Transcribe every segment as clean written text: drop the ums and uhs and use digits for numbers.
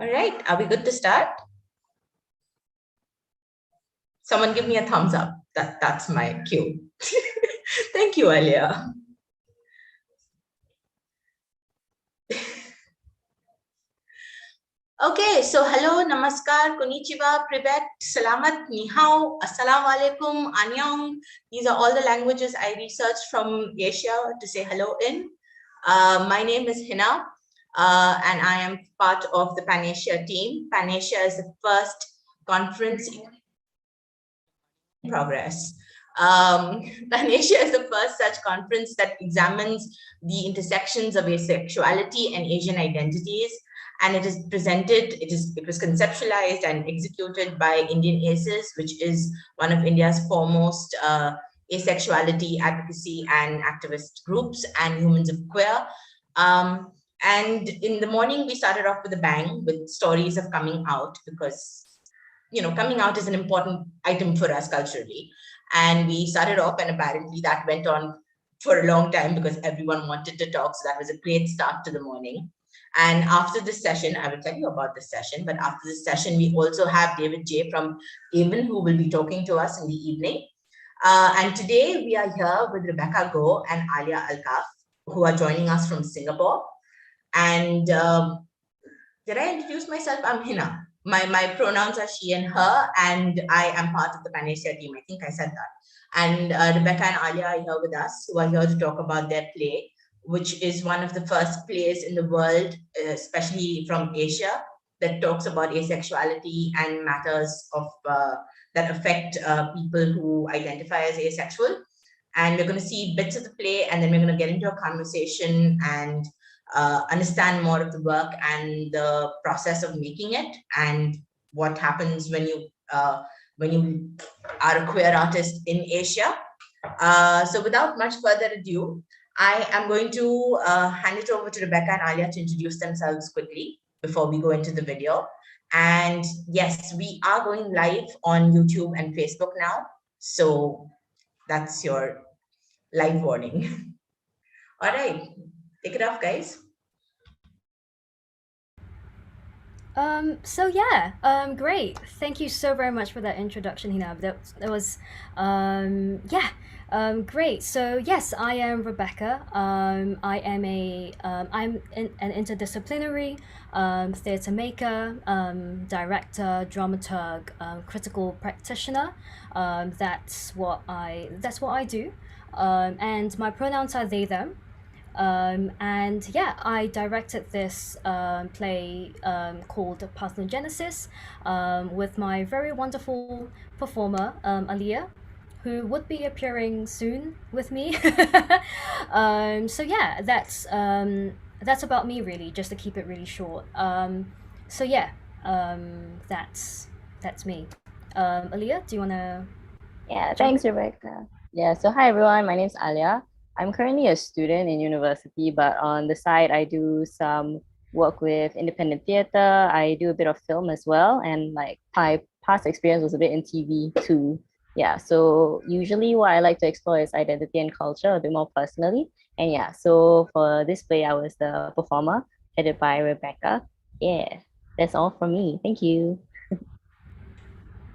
All right, are we good to start? Someone give me a thumbs up. That's my cue. Thank you, Alia. Okay, so hello, namaskar, konnichiwa, privet, salamat, ni hao, assalamu alaikum, annyeong. These are all the languages I researched from Asia to say hello in. My name is Hina, and I am part of the PanACEa team. PanACEa is the first conference in progress. PanACEa is the first such conference that examines the intersections of asexuality and Asian identities. And it is presented, it was conceptualized and executed by Indian ACEs, which is one of India's foremost asexuality advocacy and activist groups and humans of queer. And in the morning, we started off with a bang with stories of coming out, because coming out is an important item for us culturally. And we started off, and apparently that went on for a long time because everyone wanted to talk. So that was a great start to the morning. And after this session, I will tell you about this session, but after this session, we also have David J. from Avon, who will be talking to us in the evening. And today we are here with Rebecca Goh and Alia Alkaff, who are joining us from Singapore. And did I introduce myself? I'm Hina. My pronouns are she and her, and I am part of the PanACEa team. I think I said that. And Rebecca and Alia are here with us, who are here to talk about their play, which is one of the first plays in the world, especially from Asia, that talks about asexuality and matters of that affect people who identify as asexual. And we're going to see bits of the play, and then we're going to get into a conversation and understand more of the work and the process of making it, and what happens when you are a queer artist in Asia. So without much further ado, I am going to hand it over to Rebecca and Alia to introduce themselves quickly before we go into the video. And yes, we are going live on YouTube and Facebook now. So that's your live warning. All right, take it off, guys. So yeah, great. Thank you so very much for that introduction, Hina. That was, great. So yes, I am Rebecca. I am an interdisciplinary theatre maker, director, dramaturg, critical practitioner. That's what I do. And my pronouns are they them. And yeah, I directed this play called Parthenogenesis with my very wonderful performer, Alia, who would be appearing soon with me. So yeah, that's about me really, just to keep it really short. So yeah, that's me. Alia, do you wanna? Yeah, thanks, Rebecca. Yeah, so hi everyone, my name's Alia. I'm currently a student in university, but on the side, I do some work with independent theater. I do a bit of film as well, and like my past experience was a bit in TV too. Yeah, so usually what I like to explore is identity and culture a bit more personally. And yeah, so for this play, I was the performer, headed by Rebecca. Yeah, that's all from me. Thank you.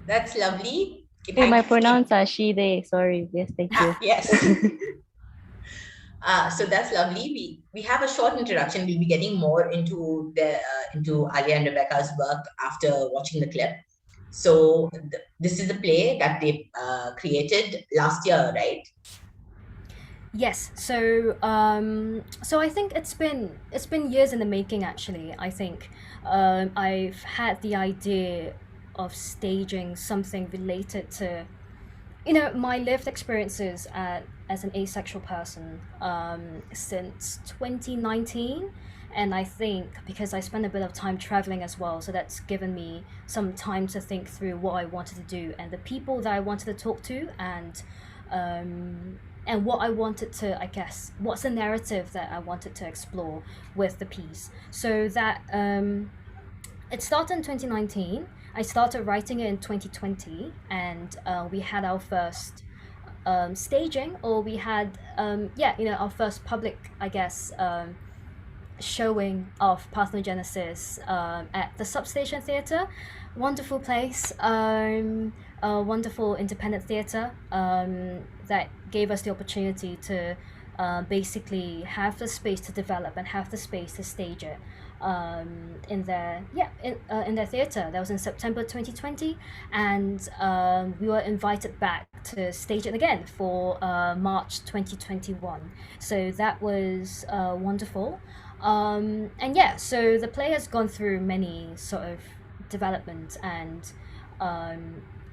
That's lovely. Hey, my pronouns are she, they. Sorry. Yes, thank you. Yes. So that's lovely. We have a short introduction. We'll be getting more into Alia and Rebecca's work after watching the clip. So this is a play that they created last year, right? Yes, so I think it's been years in the making actually. I think I've had the idea of staging something related to my lived experiences as an asexual person since 2019. And I think because I spent a bit of time traveling as well, so that's given me some time to think through what I wanted to do and the people that I wanted to talk to, and what I wanted to, I guess, what's the narrative that I wanted to explore with the piece. So that it started in 2019. I started writing it in 2020, and we had our first staging, or we had our first public, I guess, showing of Parthenogenesis at the Substation Theatre. Wonderful place, a wonderful independent theatre that gave us the opportunity to basically have the space to develop and have the space to stage it in their theatre. That was in September 2020, and we were invited back to stage it again for March 2021. So that was wonderful. And yeah, so the play has gone through many sort of development and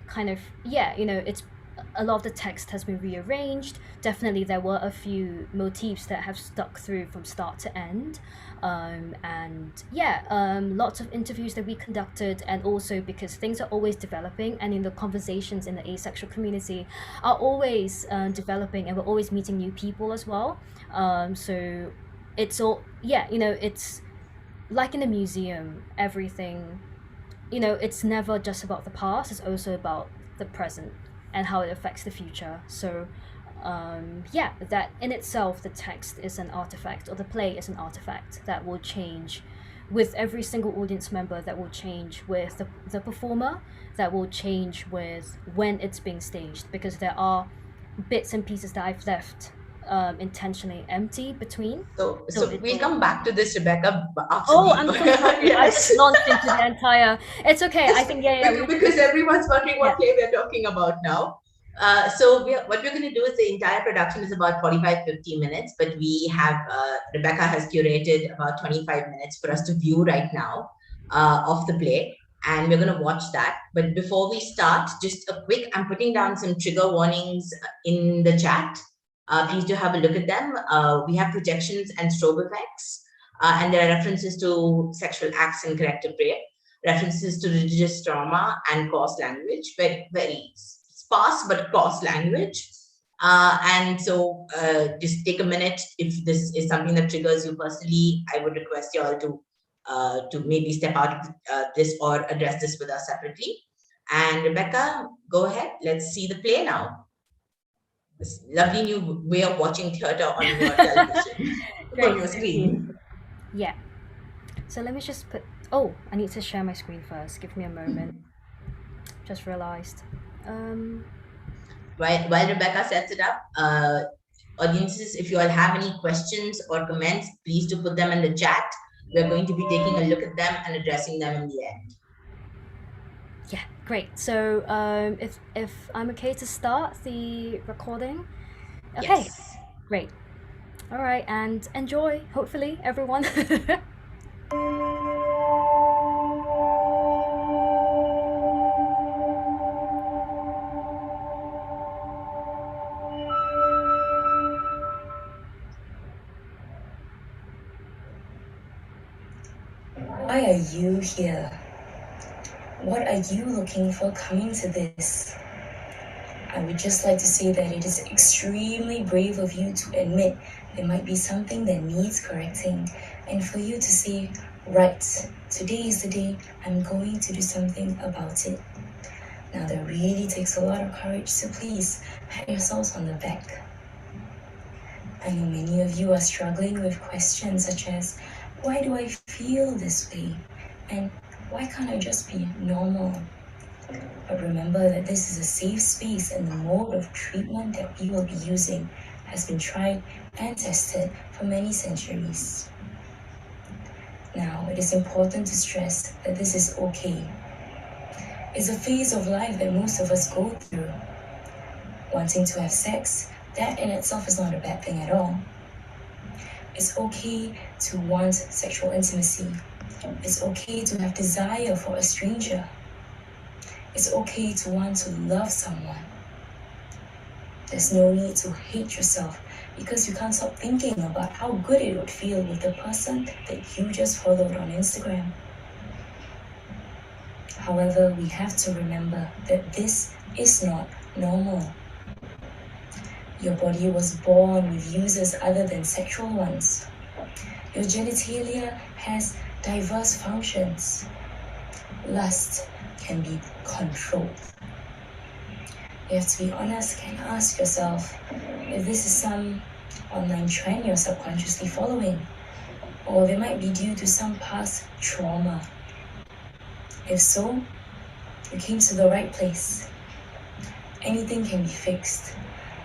kind of, yeah, you know, it's a lot of the text has been rearranged. Definitely there were a few motifs that have stuck through from start to end. And yeah, lots of interviews that we conducted, and also because things are always developing, and in the conversations in the asexual community are always developing, and we're always meeting new people as well. So it's all, yeah, you know, it's like in a museum, everything, you know, it's never just about the past, it's also about the present and how it affects the future. So yeah, that in itself, the text is an artifact, or the play is an artifact that will change with every single audience member, that will change with the performer, that will change with when it's being staged, because there are bits and pieces that I've left intentionally empty between. So it we'll will- come back to this, Rebecca, after Oh, the- I'm so sorry. I just Yes. launched into the entire. It's okay. I think Because everyone's wondering what Yeah. play we're talking about now. So what we're going to do is the entire production is about 45-50 minutes, but we have Rebecca has curated about 25 minutes for us to view right now of the play, and we're going to watch that. But before we start, just a quick, I'm putting down some trigger warnings in the chat. Please do have a look at them. We have projections and strobe effects, and there are references to sexual acts and corrective rape, references to religious trauma and coarse language, very, very sparse but coarse language. And so just take a minute. If this is something that triggers you personally, I would request you all to maybe step out of this or address this with us separately. And Rebecca, go ahead. Let's see the play now. This lovely new way of watching theater on your television, Great, on your thank screen. Yeah. So let me just put. Oh, I need to share my screen first. Give me a moment. Just realized. While Rebecca sets it up, audiences, if you all have any questions or comments, please do put them in the chat. We're going to be taking a look at them and addressing them in the end. Yeah, great. So if I'm okay to start the recording. Okay, Yes. great. All right, and enjoy, hopefully, everyone. Why are you here? What are you looking for coming to this? I would just like to say that it is extremely brave of you to admit there might be something that needs correcting, and for you to say, right, today is the day I'm going to do something about it. Now that really takes a lot of courage, so please pat yourselves on the back. I know many of you are struggling with questions such as, why do I feel this way? And why can't I just be normal? But remember that this is a safe space, and the mode of treatment that we will be using has been tried and tested for many centuries. Now, it is important to stress that this is okay. It's a phase of life that most of us go through. Wanting to have sex, that in itself is not a bad thing at all. It's okay to want sexual intimacy. It's okay to have desire for a stranger. It's okay to want to love someone. There's no need to hate yourself because you can't stop thinking about how good it would feel with the person that you just followed on Instagram. However, we have to remember that this is not normal. Your body was born with uses other than sexual ones. Your genitalia has diverse functions. Lust can be controlled. You have to be honest and ask yourself if this is some online trend you're subconsciously following. or they might be due to some past trauma. If so, you came to the right place. Anything can be fixed,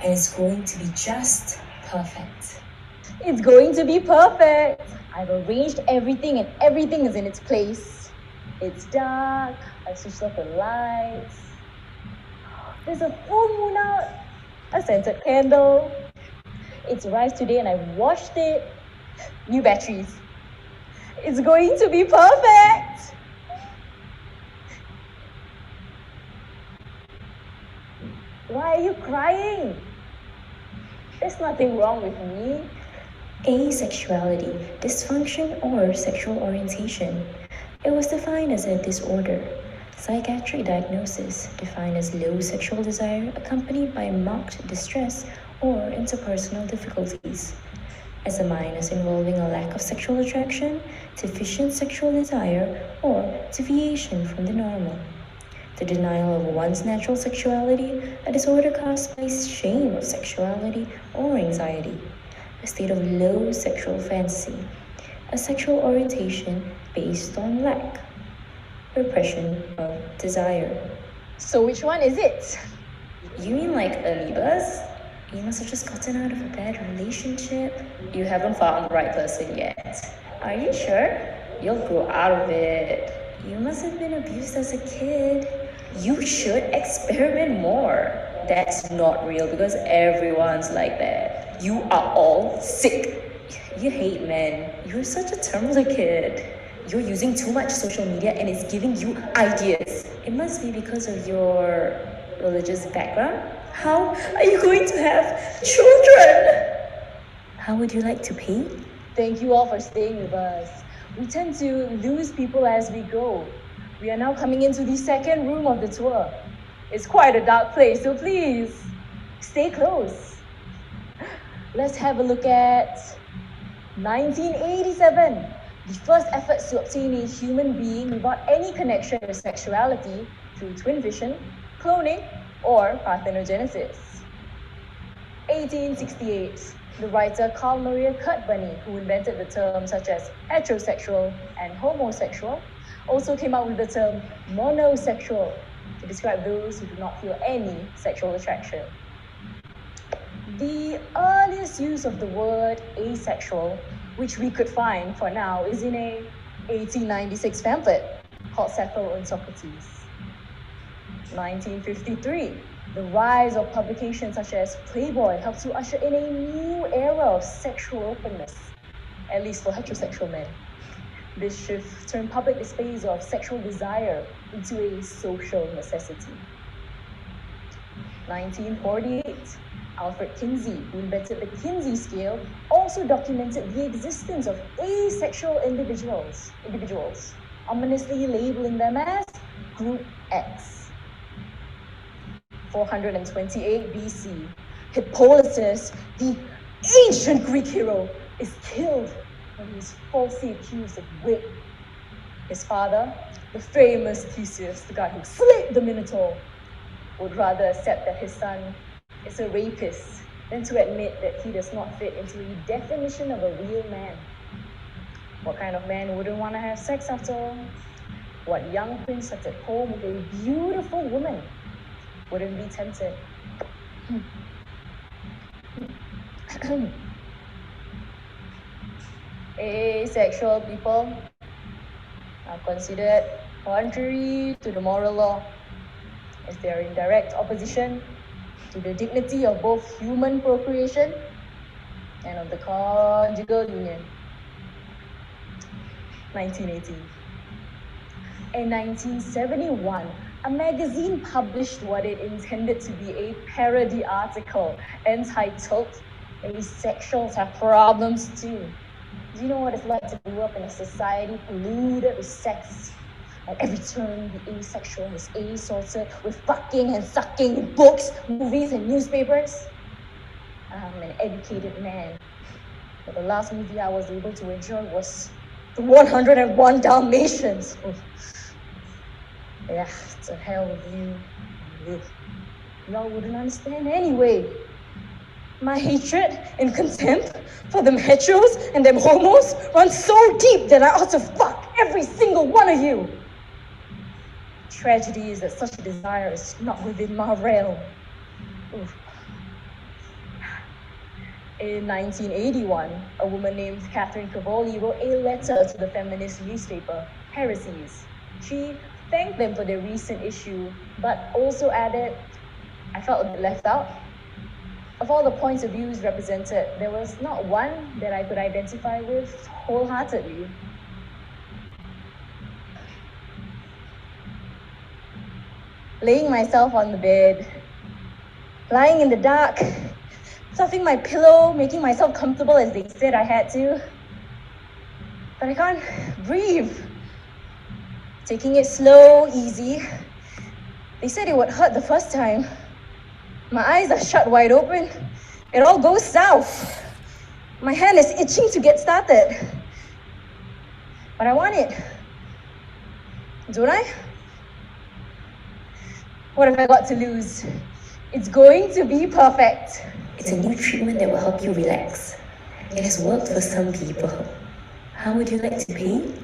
and it's going to be just perfect. It's going to be perfect. I've arranged everything and everything is in its place. It's dark. I've switched off the lights. There's a full moon out. A scented candle. It's arrived today and I've washed it. New batteries. It's going to be perfect. Why are you crying? There's nothing wrong with me. Asexuality, dysfunction, or sexual orientation. It was defined as a disorder. Psychiatric diagnosis defined as low sexual desire accompanied by marked distress or interpersonal difficulties. As a minus involving a lack of sexual attraction, deficient sexual desire, or deviation from the normal. The denial of one's natural sexuality, a disorder caused by shame of sexuality or anxiety. A state of low sexual fantasy, a sexual orientation based on lack, repression of desire. So which one is it? You mean like amoebas? You must have just gotten out of a bad relationship. You haven't found the right person yet. Are you sure? You'll grow out of it. You must have been abused as a kid. You should experiment more. That's not real because everyone's like that. You are all sick. You hate men. You're such a terminal kid. You're using too much social media and it's giving you ideas. It must be because of your religious background. How are you going to have children? How would you like to paint? Thank you all for staying with us. We tend to lose people as we go. We are now coming into the second room of the tour. It's quite a dark place, so please, stay close. Let's have a look at 1987. The first efforts to obtain a human being without any connection to sexuality through twin fission, cloning, or parthenogenesis. 1868. The writer Carl Maria Kurtbunny, who invented the terms such as heterosexual and homosexual, also came up with the term monosexual to describe those who do not feel any sexual attraction. The earliest use of the word asexual, which we could find for now, is in a 1896 pamphlet called Sappho and Socrates. 1953. The rise of publications such as Playboy helped to usher in a new era of sexual openness, at least for heterosexual men. This shift turned public displays of sexual desire into a social necessity. 1948. Alfred Kinsey, who invented the Kinsey scale, also documented the existence of asexual individuals, ominously labeling them as Group X. 428 BC, Hippolytus, the ancient Greek hero, is killed when he is falsely accused of rape. His father, the famous Theseus, the guy who slayed the Minotaur, would rather accept that his son is a rapist than to admit that he does not fit into the definition of a real man. What kind of man wouldn't want to have sex after all? What young prince sat at home with a beautiful woman wouldn't be tempted? Asexual people are considered contrary to the moral law, as they are in direct opposition to the dignity of both human procreation and of the conjugal union. 1918. In 1971, a magazine published what it intended to be a parody article entitled "Asexuals Have Problems Too." Do you know what it's like to grow up in a society polluted with sex? At every turn, the asexual is assaulted with fucking and sucking in books, movies, and newspapers. I'm an educated man, but the last movie I was able to enjoy was The 101 Dalmatians. Yeah, it's a hell of you. Y'all wouldn't understand anyway. My hatred and contempt for them heteros and them homos runs so deep that I ought to fuck every single one of you. Tragedy is that such a desire is not within my realm. Oof. In 1981, a woman named Catherine Cavoli wrote a letter to the feminist newspaper, Heresies. She thanked them for their recent issue, but also added, I felt a bit left out. Of all the points of views represented, there was not one that I could identify with wholeheartedly. Laying myself on the bed, lying in the dark, stuffing my pillow, making myself comfortable as they said I had to. But I can't breathe. Taking it slow, easy. They said it would hurt the first time. My eyes are shut wide open. It all goes south. My hand is itching to get started. But I want it. Don't I? What have I got to lose? It's going to be perfect. It's a new treatment that will help you relax. It has worked for some people. How would you like to pay?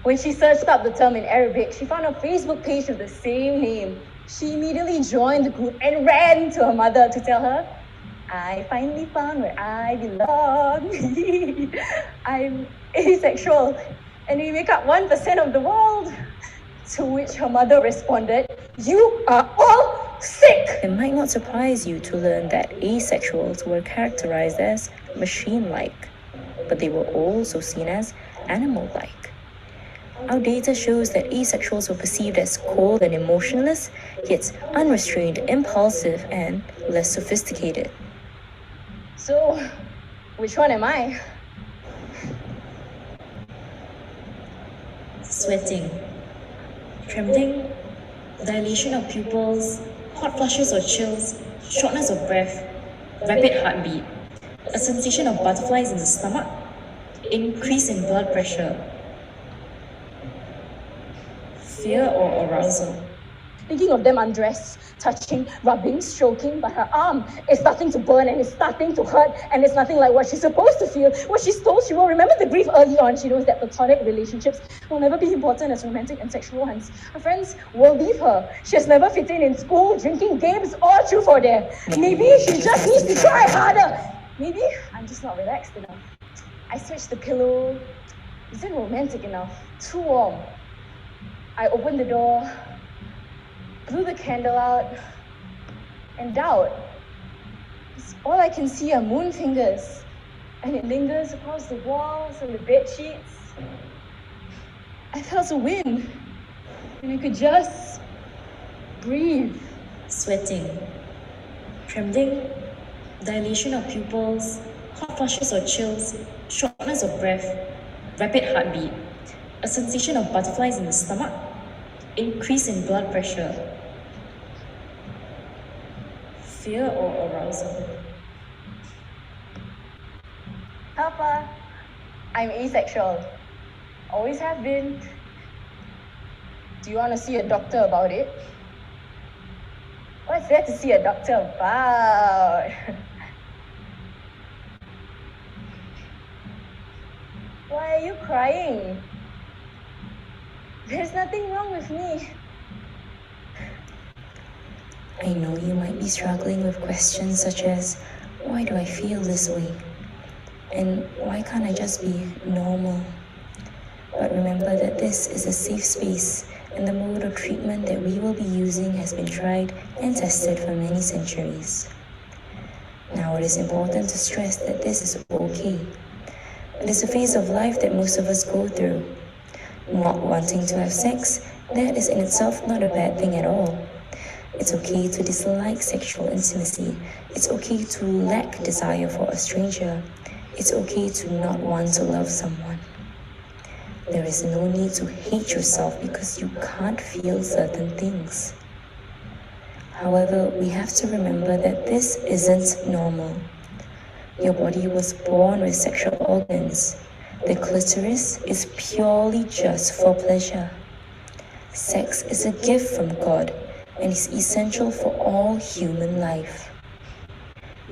When she searched up the term in Arabic, she found a Facebook page with the same name. She immediately joined the group and ran to her mother to tell her, I finally found where I belong. I'm asexual and we make up 1% of the world. To which her mother responded, you are all sick. It might not surprise you to learn that asexuals were characterized as machine-like, but they were also seen as animal-like. Our data shows that asexuals were perceived as cold and emotionless, yet unrestrained, impulsive, and less sophisticated. So, which one am I? Sweating, trembling, dilation of pupils, hot flushes or chills, shortness of breath, rapid heartbeat, a sensation of butterflies in the stomach, increase in blood pressure, fear or arousal. Thinking of them undressed, touching, rubbing, stroking, but her arm is starting to burn and it's starting to hurt and it's nothing like what she's supposed to feel. What she's told she will remember the grief early on. She knows that platonic relationships will never be important as romantic and sexual ones. Her friends will leave her. She has never fit in school, drinking, games, or truth or dare. Maybe she just needs to try harder. Maybe I'm just not relaxed enough. I switched the pillow. Isn't romantic enough? Too warm. I opened the door, blew the candle out, and doubt. All I can see are moon fingers, and it lingers across the walls and the bed sheets. I felt a wind, and I could just breathe. Sweating, trembling, dilation of pupils, hot flushes or chills, shortness of breath, rapid heartbeat, a sensation of butterflies in the stomach, increase in blood pressure, fear or arousal. Papa, I'm asexual. Always have been. Do you want to see a doctor about it? What's there to see a doctor about? Why are you crying? There's nothing wrong with me. I know you might be struggling with questions such as, why do I feel this way? And why can't I just be normal? But remember that this is a safe space, and the mode of treatment that we will be using has been tried and tested for many centuries. Now it is important to stress that this is okay. It is a phase of life that most of us go through. Not wanting to have sex, that is in itself not a bad thing at all. It's okay to dislike sexual intimacy. It's okay to lack desire for a stranger. It's okay to not want to love someone. There is no need to hate yourself because you can't feel certain things. However, we have to remember that this isn't normal. Your body was born with sexual organs. The clitoris is purely just for pleasure. Sex is a gift from God and is essential for all human life.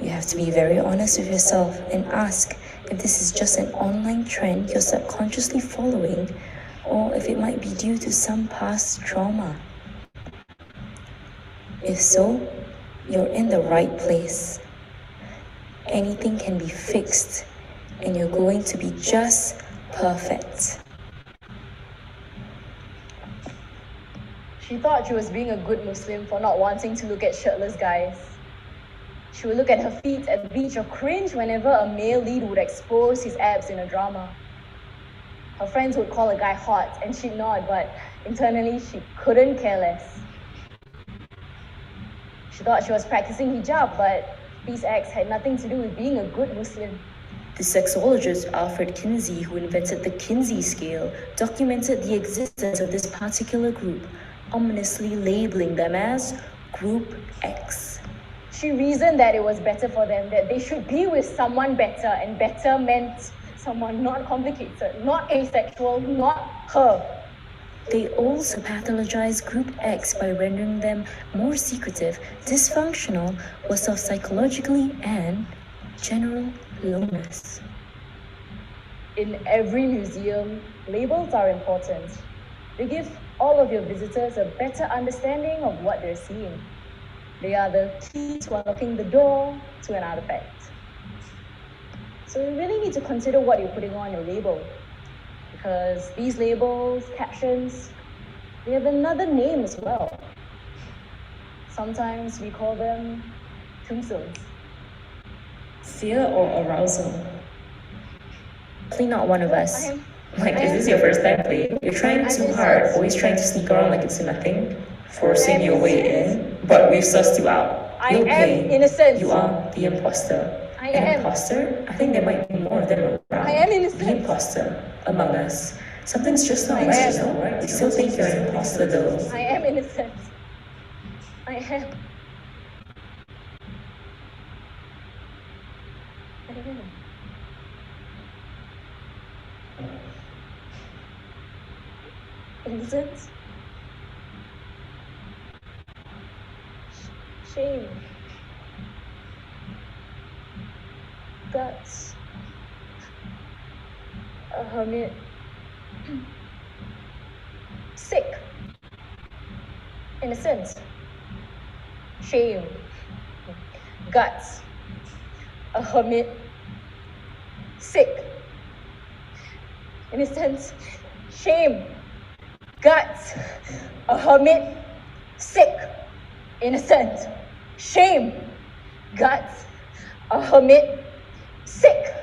You have to be very honest with yourself and ask if this is just an online trend you're subconsciously following, or if it might be due to some past trauma. If so, you're in the right place. Anything can be fixed, and you're going to be just perfect. She thought she was being a good Muslim for not wanting to look at shirtless guys. She would look at her feet at the beach or cringe whenever a male lead would expose his abs in a drama. Her friends would call a guy hot and she'd nod, but internally she couldn't care less. She thought she was practicing hijab, but these acts had nothing to do with being a good Muslim. The sexologist Alfred Kinsey, who invented the Kinsey scale, documented the existence of this particular group, ominously labeling them as Group X. She reasoned that it was better for them, that they should be with someone better, and better meant someone not complicated, not asexual, not her. They also pathologized Group X by rendering them more secretive, dysfunctional, worse off psychologically, and general lowness. In every museum, labels are important. They give all of your visitors a better understanding of what they're seeing. They are the key to unlocking the door to an artifact. So you really need to consider what you're putting on your label, because these labels, captions, they have another name as well. Sometimes we call them tombstones. Fear or arousal? Definitely not one of us. Like, is this your first time playing? You're trying too hard, always trying to sneak around like it's nothing, forcing your way in, but we've sussed you out. I am innocent. You are the imposter. I An am. imposter? I think there might be more of them around. I am innocent. The imposter among us. Something's just not I right. am. You still think you're an imposter though. I am innocent. I am. I am. Innocent. Shame. Guts. A hermit. Sick. Innocent. Shame. Guts. A hermit. Sick. Innocent. Shame. Guts. A hermit. Sick. Innocent. Shame. Guts. A hermit. Sick.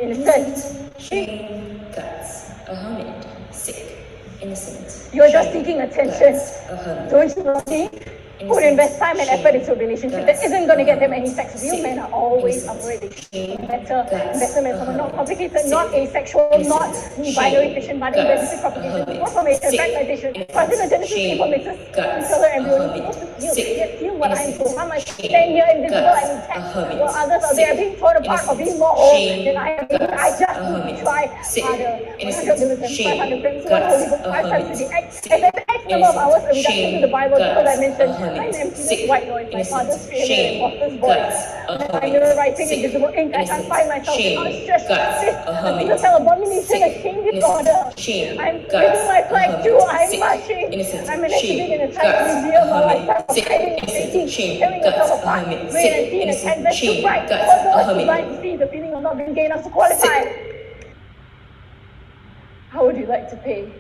Innocent. Shame, guts, a hermit, sick, innocent. You're just seeking attention. Guts, a hermit. Don't you see? Who would invest time and effort into a relationship that isn't going to get them any sex? Real men are always up for it. Better men, someone not complicated, not asexual, not binary fission, but identity propagation, formation, fragmentation, parthenogenesis, information, internal embryo. You're supposed to feel what I'm told. How much stand here invisible and intact, while others out there being torn apart or being more whole than I am. I just need to try harder. 100 milligrams, 500 grams, 1 holy book, 5 times a day, and then X number of hours a reduction to the Bible, because I mentioned I'm empty, white noise, my father's favorite, imposter's voice. I'm writing invisible ink, I can't find myself. I'm stressed, this tell abomination, a shame disorder. I'm waving my flag too, I'm marching. I'm an exhibit in a tiny museum, my lifetime of hiding and thinking, tearing yourself apart, rain and teen, and canvas too bright, for those who like to see the feeling of not being gay enough to qualify. How would you like to pay?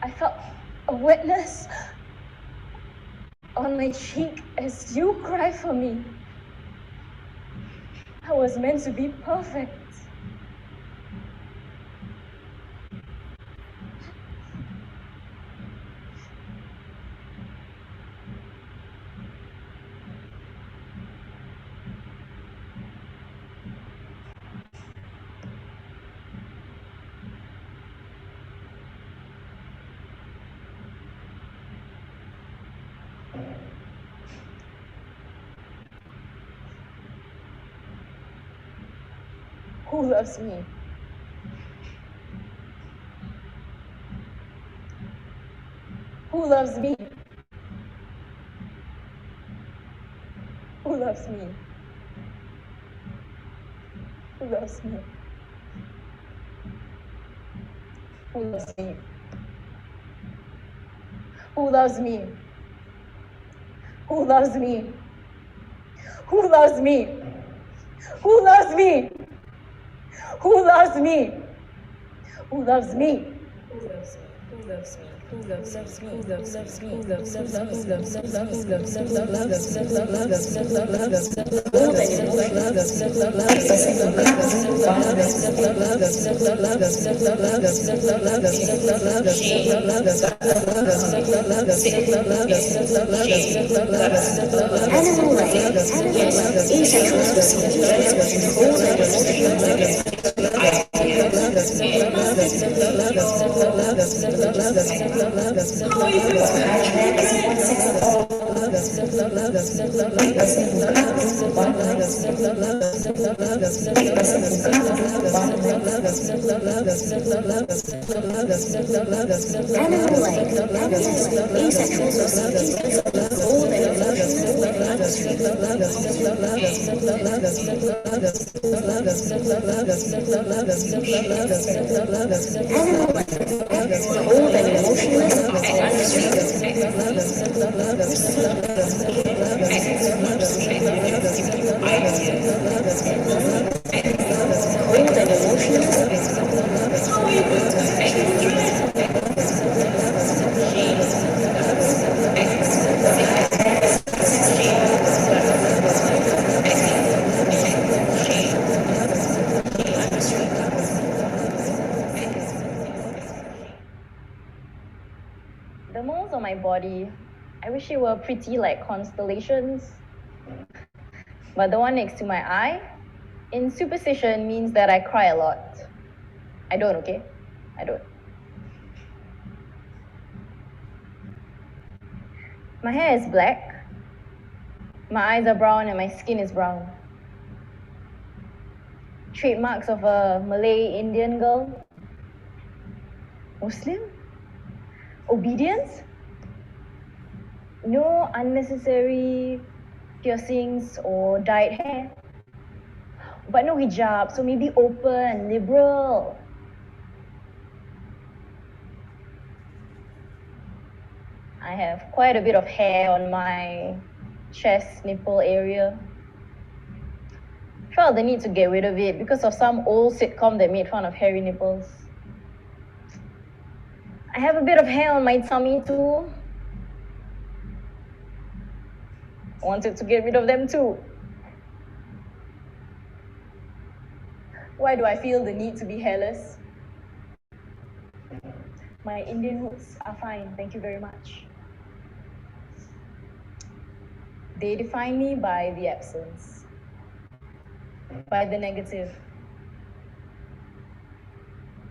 I felt a wetness on my cheek as you cried for me. I was meant to be perfect. Who loves me? Who loves me? Who loves me? Who loves me? Who loves me? Who loves me? Who loves me? Who loves me? Who loves me? Who loves me? Who loves me? Who loves me? Who loves me? Who loves me? Who loves me? Who loves me? Who loves me? The moles on my body, I wish it were pretty like constellations. But the one next to my eye, in superstition, means that I cry a lot. I don't, okay? I don't. My hair is black. My eyes are brown and my skin is brown. Trademarks of a Malay Indian girl. Muslim? Obedience? No unnecessary piercings or dyed hair. But no hijab, so maybe open, liberal. I have quite a bit of hair on my chest, nipple area. Felt the need to get rid of it because of some old sitcom that made fun of hairy nipples. I have a bit of hair on my tummy too. Wanted to get rid of them too. Why do I feel the need to be hairless? My Indian roots are fine, thank you very much. They define me by the absence, by the negative.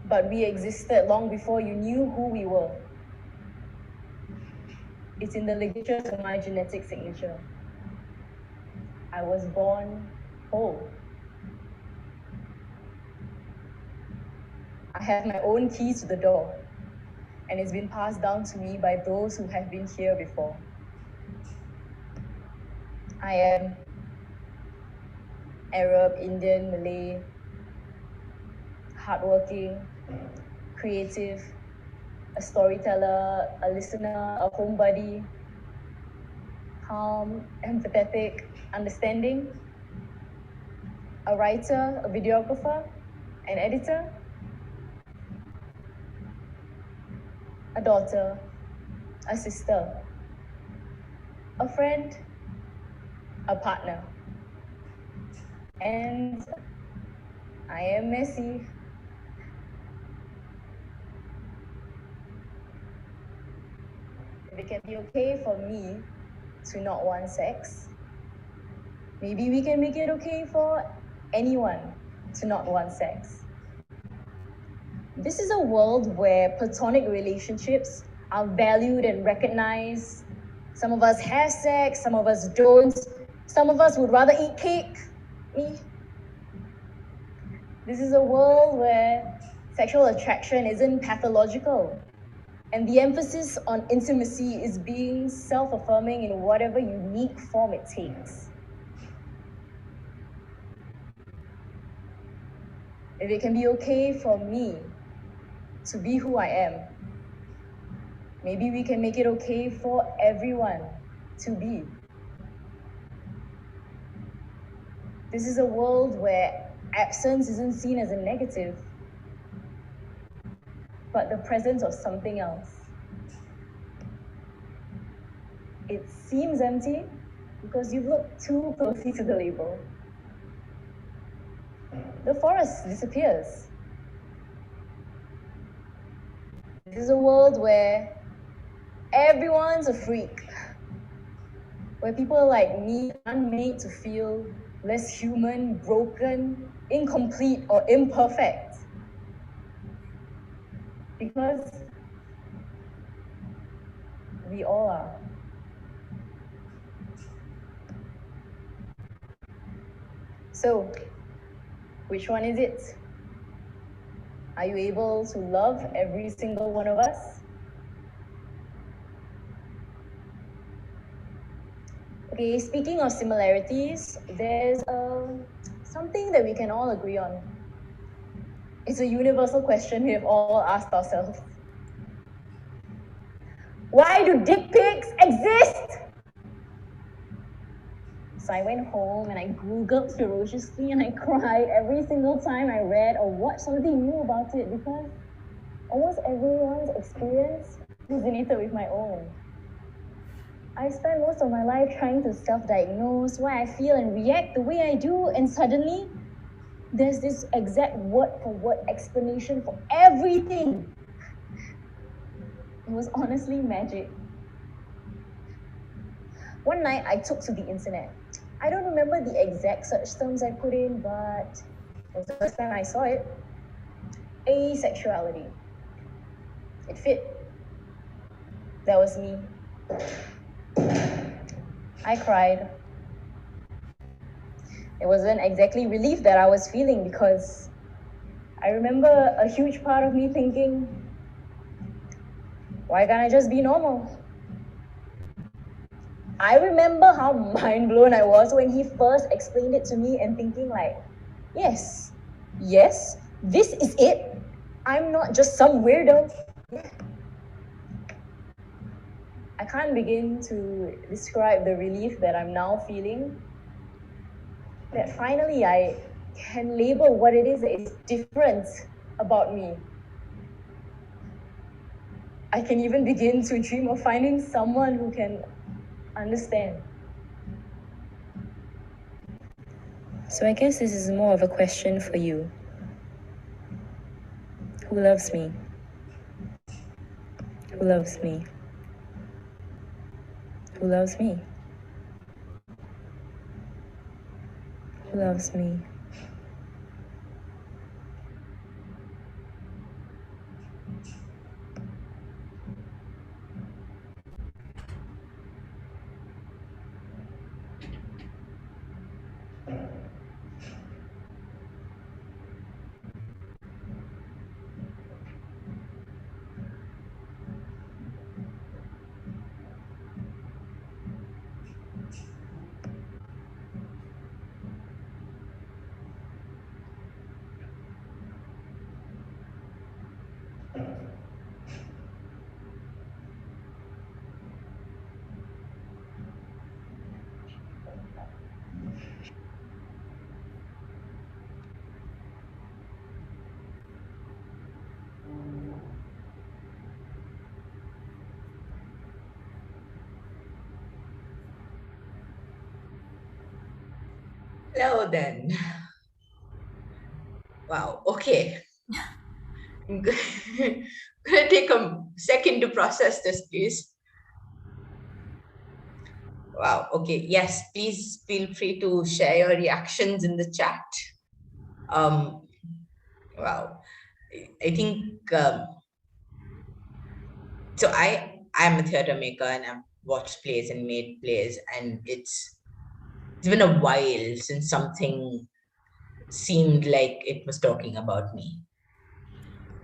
But we existed long before you knew who we were. It's in the ligatures of my genetic signature. I was born whole. I have my own key to the door, and it's been passed down to me by those who have been here before. I am Arab, Indian, Malay, hardworking, creative, a storyteller, a listener, a homebody, calm, empathetic, understanding, a writer, a videographer, an editor, a daughter, a sister, a friend, a partner. And I am messy. If it can be okay for me to not want sex, maybe we can make it okay for anyone to not want sex. This is a world where platonic relationships are valued and recognized. Some of us have sex, some of us don't. Some of us would rather eat cake. Me. This is a world where sexual attraction isn't pathological, and the emphasis on intimacy is being self-affirming in whatever unique form it takes. If it can be okay for me to be who I am, maybe we can make it okay for everyone to be. This is a world where absence isn't seen as a negative, but the presence of something else. It seems empty because you've looked too closely to the label. The forest disappears. This is a world where everyone's a freak, where people like me aren't made to feel less human, broken, incomplete, or imperfect. Because we all are. So, which one is it? Are you able to love every single one of us? Okay, speaking of similarities, there's something that we can all agree on. It's a universal question we have all asked ourselves. Why do dick pics exist? So I went home and I Googled ferociously and I cried every single time I read or watched something new about it, because almost everyone's experience resonated with my own. I spent most of my life trying to self-diagnose why I feel and react the way I do, and suddenly there's this exact word-for-word explanation for everything. It was honestly magic. One night I took to the internet. I don't remember the exact search terms I put in, but it was the first time I saw it. Asexuality. It fit. That was me. I cried. It wasn't exactly relief that I was feeling, because I remember a huge part of me thinking, why can't I just be normal? I remember how mind blown I was when he first explained it to me, and thinking like, yes, this is it. I'm not just some weirdo. I can't begin to describe the relief that I'm now feeling, that finally I can label what it is that is different about me. I can even begin to dream of finding someone who can understand. So I guess this is more of a question for you. Who loves me? Who loves me? Who loves me? Who loves me? Hello then. Wow, okay. I'm gonna take a second to process this, please. Wow, okay. Yes, please feel free to share your reactions in the chat. Wow. I think so I'm a theater maker, and I've watched plays and made plays, and it's been a while since something seemed like it was talking about me.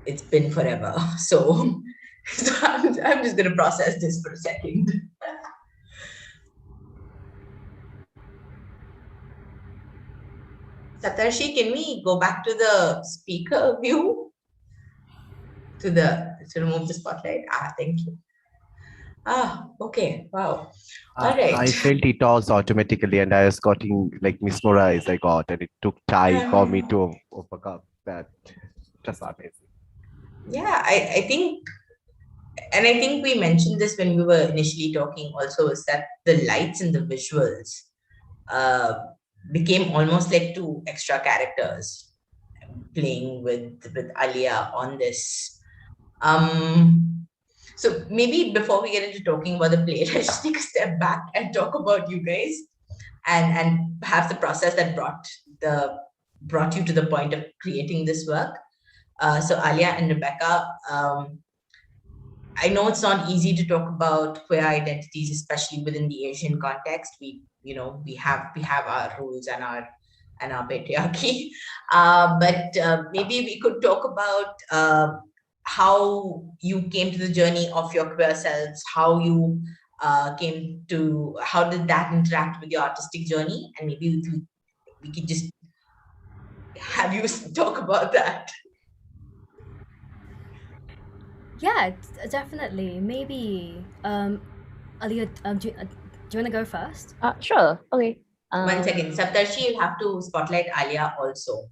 It's been forever. So, I'm just going to process this for a second. Satarshi, can we go back to the speaker view? To remove the spotlight? Thank you. Okay. Wow. All right. I felt it also automatically, and I was getting like mesmerized. I got, and it took time for me to overcome that. Just amazing. Yeah, I think, and I think we mentioned this when we were initially talking also, is that the lights and the visuals became almost like two extra characters playing with Alia on this. So maybe before we get into talking about the play, let's just take a step back and talk about you guys and perhaps the process that brought you to the point of creating this work. So Alia and Rebecca, I know it's not easy to talk about queer identities, especially within the Asian context. We have our rules and our patriarchy, but maybe we could talk about how you came to the journey of your queer selves, how you how did that interact with your artistic journey, and maybe we could just have you talk about that. Yeah, definitely. Maybe, Alia, do you want to go first? Sure. Okay. 1 second. Saptarshi, you'll have to spotlight Alia also.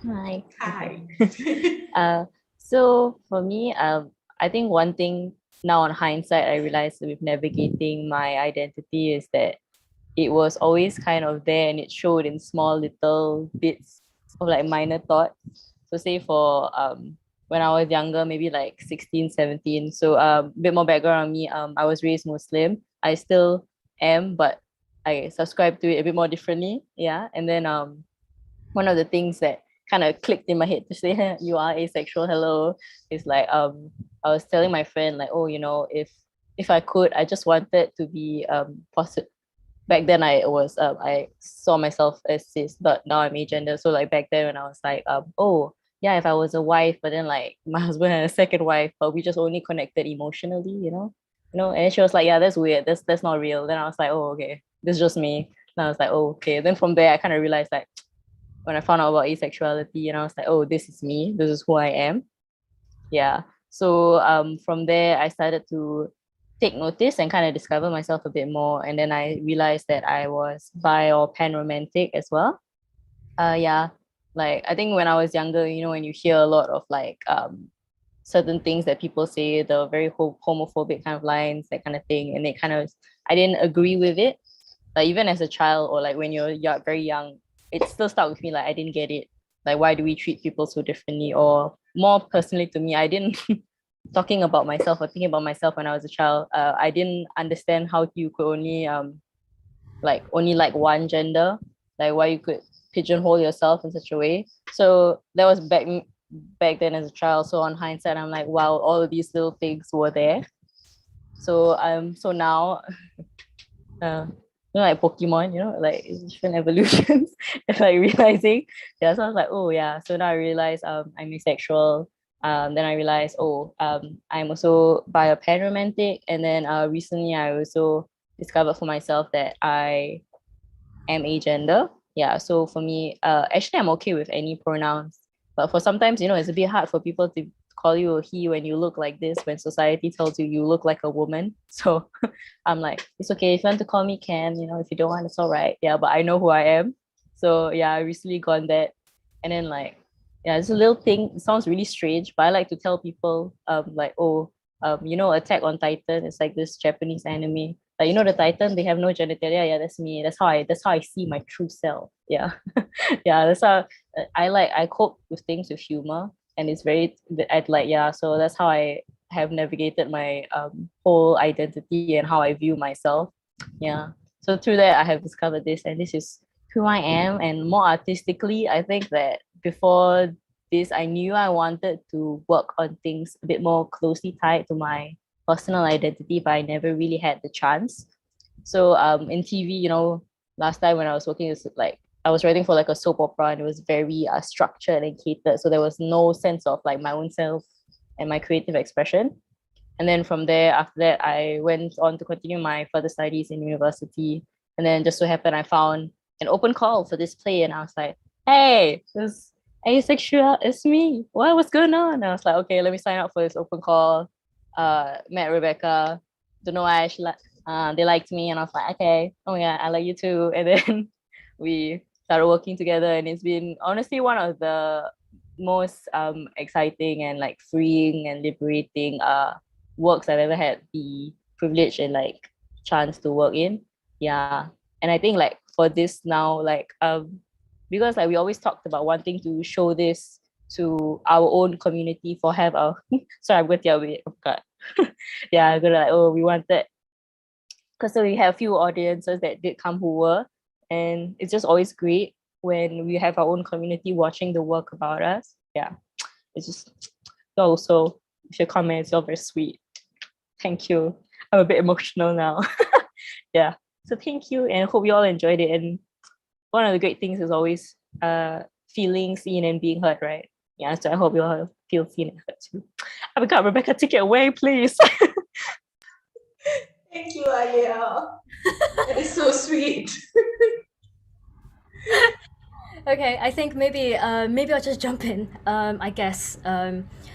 Hi. Hi. So for me, I think one thing now on hindsight, I realized with navigating my identity is that it was always kind of there and it showed in small little bits of like minor thoughts. So say for when I was younger, maybe like 16, 17. So a bit more background on me. I was raised Muslim. I still am, but I subscribe to it a bit more differently. Yeah. And then one of the things that kind of clicked in my head to say you are asexual, hello, is like I was telling my friend like, oh, if I could, I just wanted to be possible. Back then I saw myself as cis, but now I'm agender. So like back then when I was like, oh yeah, if I was a wife, but then like my husband had a second wife, but we just only connected emotionally, and she was like, yeah, that's weird. That's not real. Then I was like, oh, okay, this is just me. And I was like, oh, okay. Then from there I kind of realized like when I found out about asexuality, and I was like, oh, this is me. This is who I am. Yeah. So from there I started to take notice and kind of discover myself a bit more. And then I realized that I was bi or pan-romantic as well. Yeah, like I think when I was younger, when you hear a lot of like certain things that people say, the very homophobic kind of lines, that kind of thing, and I didn't agree with it. Like even as a child or like when you're very young, it still stuck with me. Like I didn't get it. Like why do we treat people so differently? Or more personally to me, I didn't talking about myself or thinking about myself when I was a child, I didn't understand how you could only like one gender, like why you could pigeonhole yourself in such a way. So that was back then as a child. So on hindsight, I'm like, wow, all of these little things were there. So so now, like Pokemon, like different evolutions, and like realizing, yeah. So I was like, oh yeah. So now I realize I'm asexual. Then I realized, I'm also bio panromantic. And then recently I also discovered for myself that I am agender. Yeah, so for me, actually I'm okay with any pronouns. But for sometimes, it's a bit hard for people to call you a he when you look like this, when society tells you look like a woman. So I'm like, it's okay. If you want to call me Ken, if you don't want, it's all right. Yeah, but I know who I am. So yeah, I recently got that. And then like, yeah, it's a little thing. It sounds really strange, but I like to tell people, Attack on Titan. It's like this Japanese anime. Like, the Titan, they have no genitalia. Yeah, that's me. That's how I see my true self. Yeah, yeah. That's how I cope with things with humor, and it's very. I'd like yeah. So that's how I have navigated my whole identity and how I view myself. Yeah. So through that, I have discovered this, and this is who I am. And more artistically, I think that before this, I knew I wanted to work on things a bit more closely tied to my personal identity, but I never really had the chance. So in TV, last time when I was working, it's like I was writing for like a soap opera, and it was very structured and catered. So there was no sense of like my own self and my creative expression. And then from there, after that, I went on to continue my further studies in university. And then just so happened I found an open call for this play, and I was like, hey, this asexual, it's me. What's going on? And I was like, okay, let me sign up for this open call. Met Rebecca. Don't know why they liked me, and I was like, okay, oh yeah, I like you too. And then we started working together, and it's been honestly one of the most exciting and like freeing and liberating works I've ever had the privilege and like chance to work in. Yeah. And I think like for this now, like because like we always talked about wanting to show this to our own community for have our sorry, I'm going to tell you yeah, I'm gonna like, we wanted, because so we have a few audiences that did come who were, and it's just always great when we have our own community watching the work about us. Yeah, it's just also with your comments, you're very sweet. Thank you. I'm a bit emotional now. Yeah, so thank you, and hope you all enjoyed it. And one of the great things is always feeling seen and being heard, right? Yeah, so I hope you all feel seen and heard too. I've got Rebecca, take it away, please. Thank you, Alia. That is so sweet. Okay, I think maybe maybe I'll just jump in. I guess.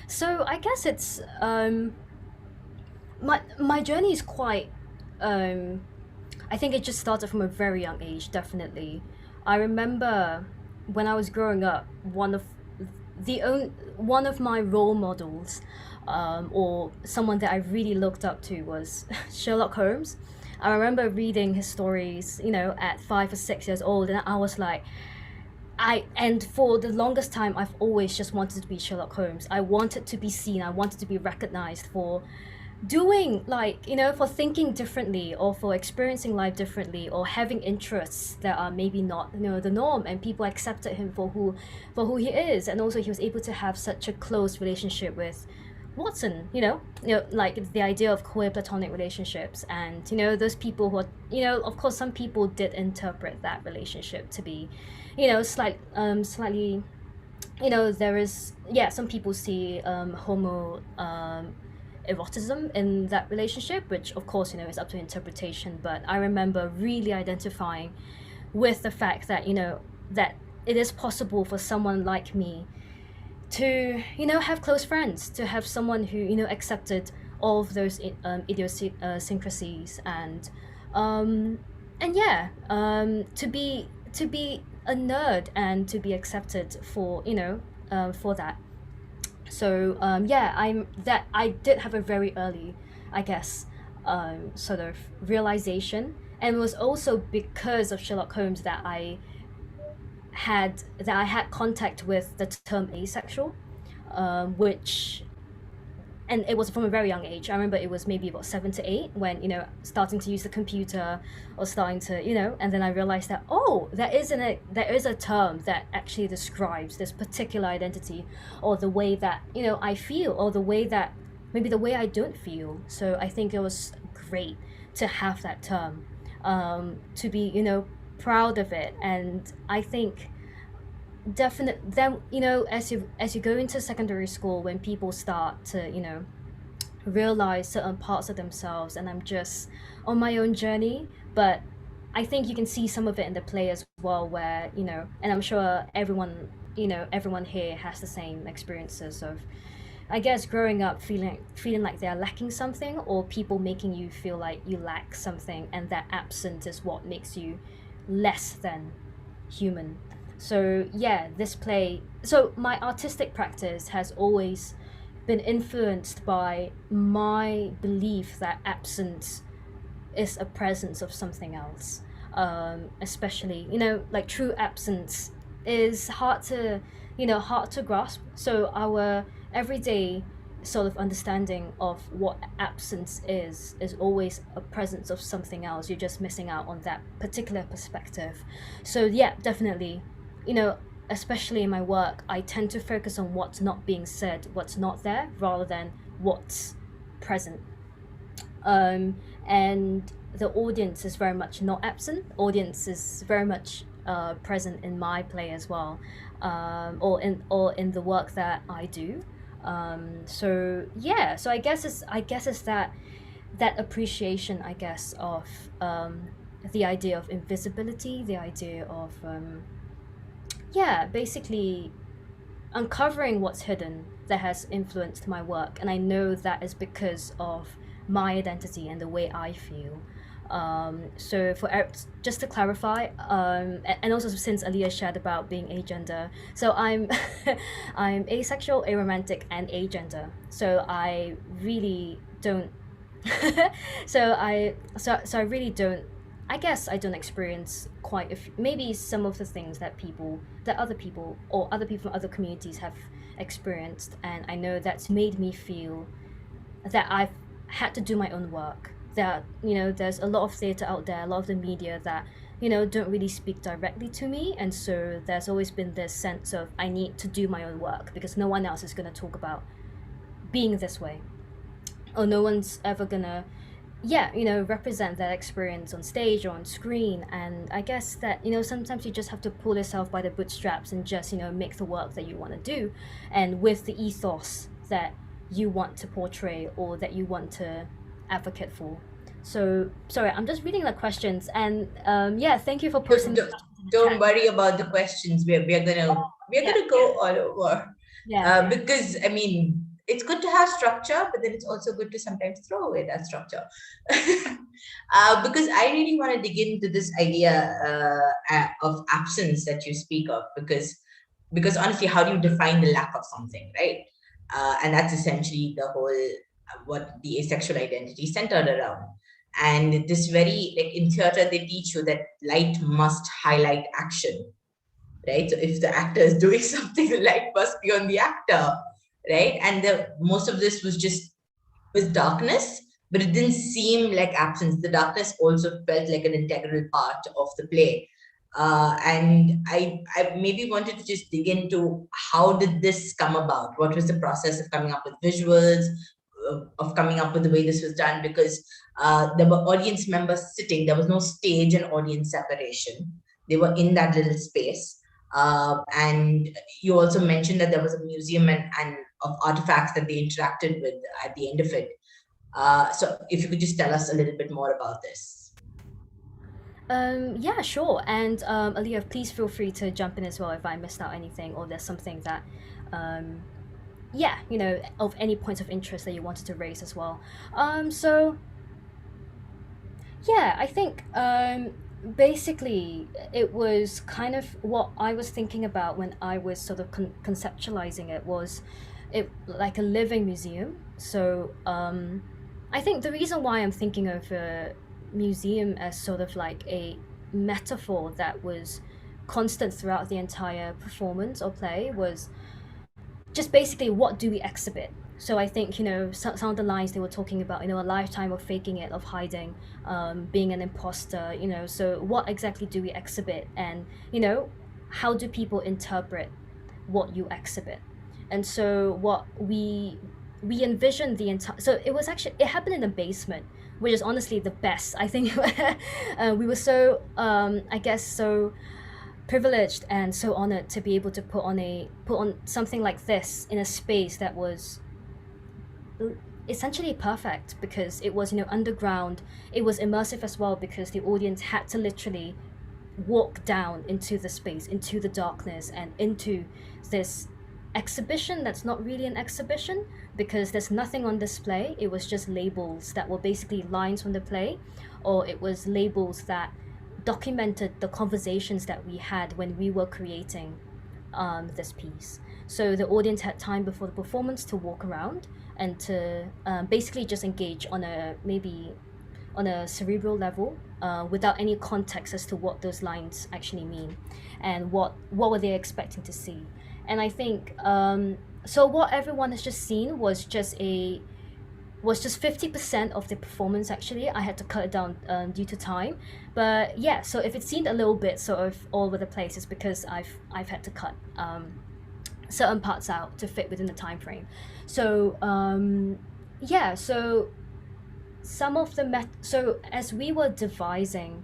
So I guess it's my journey is quite. I think it just started from a very young age. Definitely, I remember when I was growing up, one of my role models, or someone that I really looked up to was Sherlock Holmes. I remember reading his stories, at 5 or 6 years old, and I was like, and for the longest time, I've always just wanted to be Sherlock Holmes. I wanted to be seen. I wanted to be recognized for doing for thinking differently, or for experiencing life differently, or having interests that are maybe not the norm, and people accepted him for who he is. And also he was able to have such a close relationship with Watson, like the idea of queer platonic relationships. And those people who are, of course some people did interpret that relationship to be slightly, there is, some people see homo eroticism in that relationship, which of course is up to interpretation. But I remember really identifying with the fact that that it is possible for someone like me to have close friends, to have someone who accepted all of those idiosyncrasies, and to be a nerd and to be accepted for for that. So I did have a very early, I guess, sort of realization. And it was also because of Sherlock Holmes that I had contact with the term asexual, and it was from a very young age. I remember it was maybe about 7 to 8 when starting to use the computer, or starting to and then I realized that there is a term that actually describes this particular identity, or the way that I feel, or the way that maybe the way I don't feel. So I think it was great to have that term, to be proud of it. And I think then as you go into secondary school, when people start to realize certain parts of themselves, and I'm just on my own journey, but I think you can see some of it in the play as well, where and I'm sure everyone here has the same experiences of, I guess, growing up feeling like they're lacking something, or people making you feel like you lack something, and that absent is what makes you less than human. So this play, so my artistic practice has always been influenced by my belief that absence is a presence of something else, especially like true absence is hard to grasp. So our everyday sort of understanding of what absence is always a presence of something else. You're just missing out on that particular perspective. So definitely, especially in my work, I tend to focus on what's not being said, what's not there, rather than what's present. And the audience is very much not absent. Audience is very much present in my play as well, or in the work that I do. So yeah, so I guess it's that appreciation, I guess, of the idea of invisibility, the idea of yeah, basically uncovering what's hidden that has influenced my work. And I know that is because of my identity and the way I feel. So just to clarify, and also since Alia shared about being agender, so I'm I'm asexual, aromantic, and agender. So I really don't. So I really don't. I guess I don't experience quite a few, maybe some of the things that other people or other people from other communities have experienced, and I know that's made me feel that I've had to do my own work. That there's a lot of theatre out there, a lot of the media that don't really speak directly to me, and so there's always been this sense of I need to do my own work because no one else is going to talk about being this way, or no one's ever gonna represent that experience on stage or on screen. And I guess that sometimes you just have to pull yourself by the bootstraps and just make the work that you want to do, and with the ethos that you want to portray or that you want to advocate for. So sorry, I'm just reading the questions, and yeah, thank you for posting. Don't worry about the questions. We're gonna go all over. Yeah. Because I mean, it's good to have structure, but then it's also good to sometimes throw away that structure. Because I really want to dig into this idea of absence that you speak of, because honestly, how do you define the lack of something, right? And that's essentially the whole what the asexual identity is centered around. And this very, like in theater, they teach you that light must highlight action, right? So if the actor is doing something, the light must be on the actor, right? And most of this was darkness, but it didn't seem like absence. The darkness also felt like an integral part of the play. And I maybe wanted to just dig into how did this come about? What was the process of coming up with visuals, of coming up with the way this was done? Because there were audience members sitting. There was no stage and audience separation. They were in that little space. And you also mentioned that there was a museum and of artifacts that they interacted with at the end of it. So if you could just tell us a little bit more about this. Yeah, sure. And Alia, please feel free to jump in as well if I missed out anything or there's something that of any points of interest that you wanted to raise as well. So yeah, I think basically it was kind of what I was thinking about when I was sort of conceptualizing it, was it like a living museum. So I think the reason why I'm thinking of a museum as sort of like a metaphor that was constant throughout the entire performance or play was just basically, what do we exhibit? So I think some of the lines they were talking about, a lifetime of faking it, of hiding, being an imposter, so what exactly do we exhibit? And how do people interpret what you exhibit? And so what we envisioned the entire, so it happened in the basement, which is honestly the best. I think we were so I guess so privileged and so honored to be able to put on something like this in a space that was essentially perfect, because it was underground. It was immersive as well, because the audience had to literally walk down into the space, into the darkness, and into this exhibition that's not really an exhibition, because there's nothing on display. It was just labels that were basically lines from the play, or it was labels that documented the conversations that we had when we were creating this piece. So the audience had time before the performance to walk around and to basically just engage on a cerebral level, without any context as to what those lines actually mean and what were they expecting to see. And I think so what everyone has just seen was just 50% of the performance. Actually, I had to cut it down due to time, but yeah, so if it seemed a little bit sort of all over the place, it's because I've had to cut certain parts out to fit within the time frame. So yeah, so some of the so as we were devising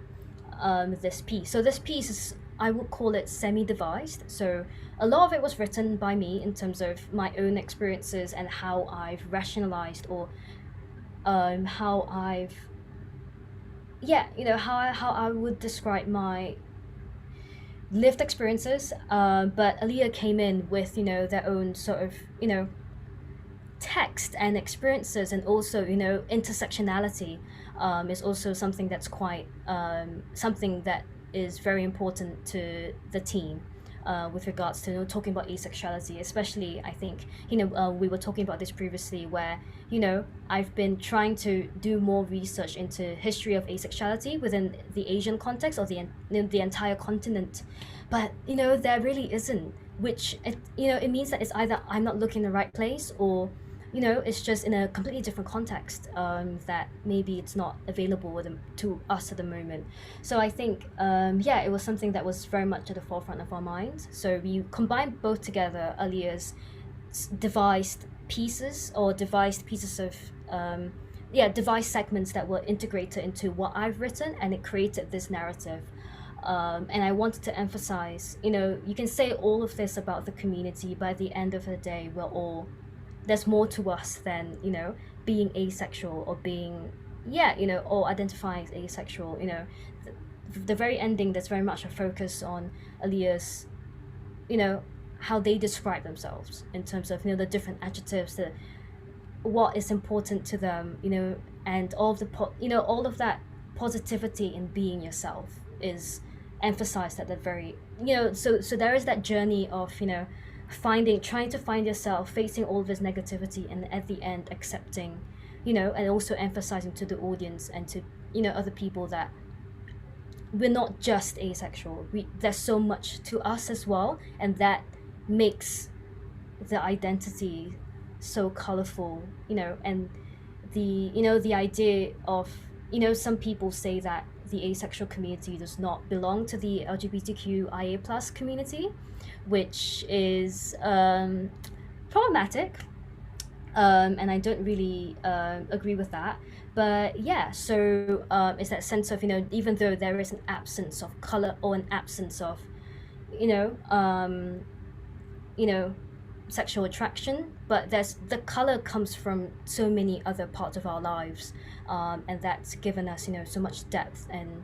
this piece, so this piece is, I would call it semi-devised. So a lot of it was written by me in terms of my own experiences and how I've rationalized, or how I've, how I would describe my lived experiences. But Alia came in with, their own sort of, text and experiences, and also, intersectionality is also something that's quite something that is very important to the team. With regards to talking about asexuality, especially, I think we were talking about this previously, where I've been trying to do more research into history of asexuality within the Asian context, or the entire continent, but there really isn't, which it means that it's either I'm not looking in the right place, or it's just in a completely different context, that maybe it's not available to us at the moment. So I think, it was something that was very much at the forefront of our minds. So we combined both together Alia's devised pieces, or devised pieces of, devised segments that were integrated into what I've written, and it created this narrative. And I wanted to emphasize, you can say all of this about the community, but at the end of the day, there's more to us than being asexual, or being or identifying as asexual. The very ending, there's very much a focus on Alia's how they describe themselves in terms of the different adjectives, what is important to them, and all of the all of that positivity in being yourself is emphasized at the very so there is that journey of trying to find yourself, facing all of this negativity, and at the end accepting, and also emphasizing to the audience and to other people that we're not just asexual. There's so much to us as well, and that makes the identity so colorful, and the idea of some people say that the asexual community does not belong to the LGBTQIA+ community, which is problematic, and I don't really agree with that. But so it's that sense of even though there is an absence of color, or an absence of sexual attraction, but the color comes from so many other parts of our lives, and that's given us so much depth, and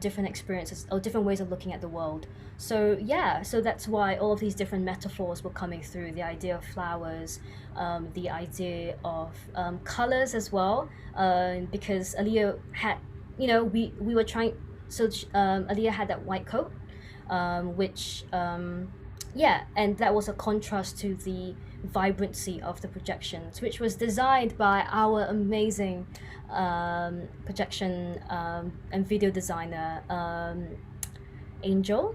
different experiences, or different ways of looking at the world. So so that's why all of these different metaphors were coming through, the idea of flowers, the idea of colors as well, because Alia had we were trying, so Alia had that white coat, which and that was a contrast to the vibrancy of the projections, which was designed by our amazing projection and video designer, Angel,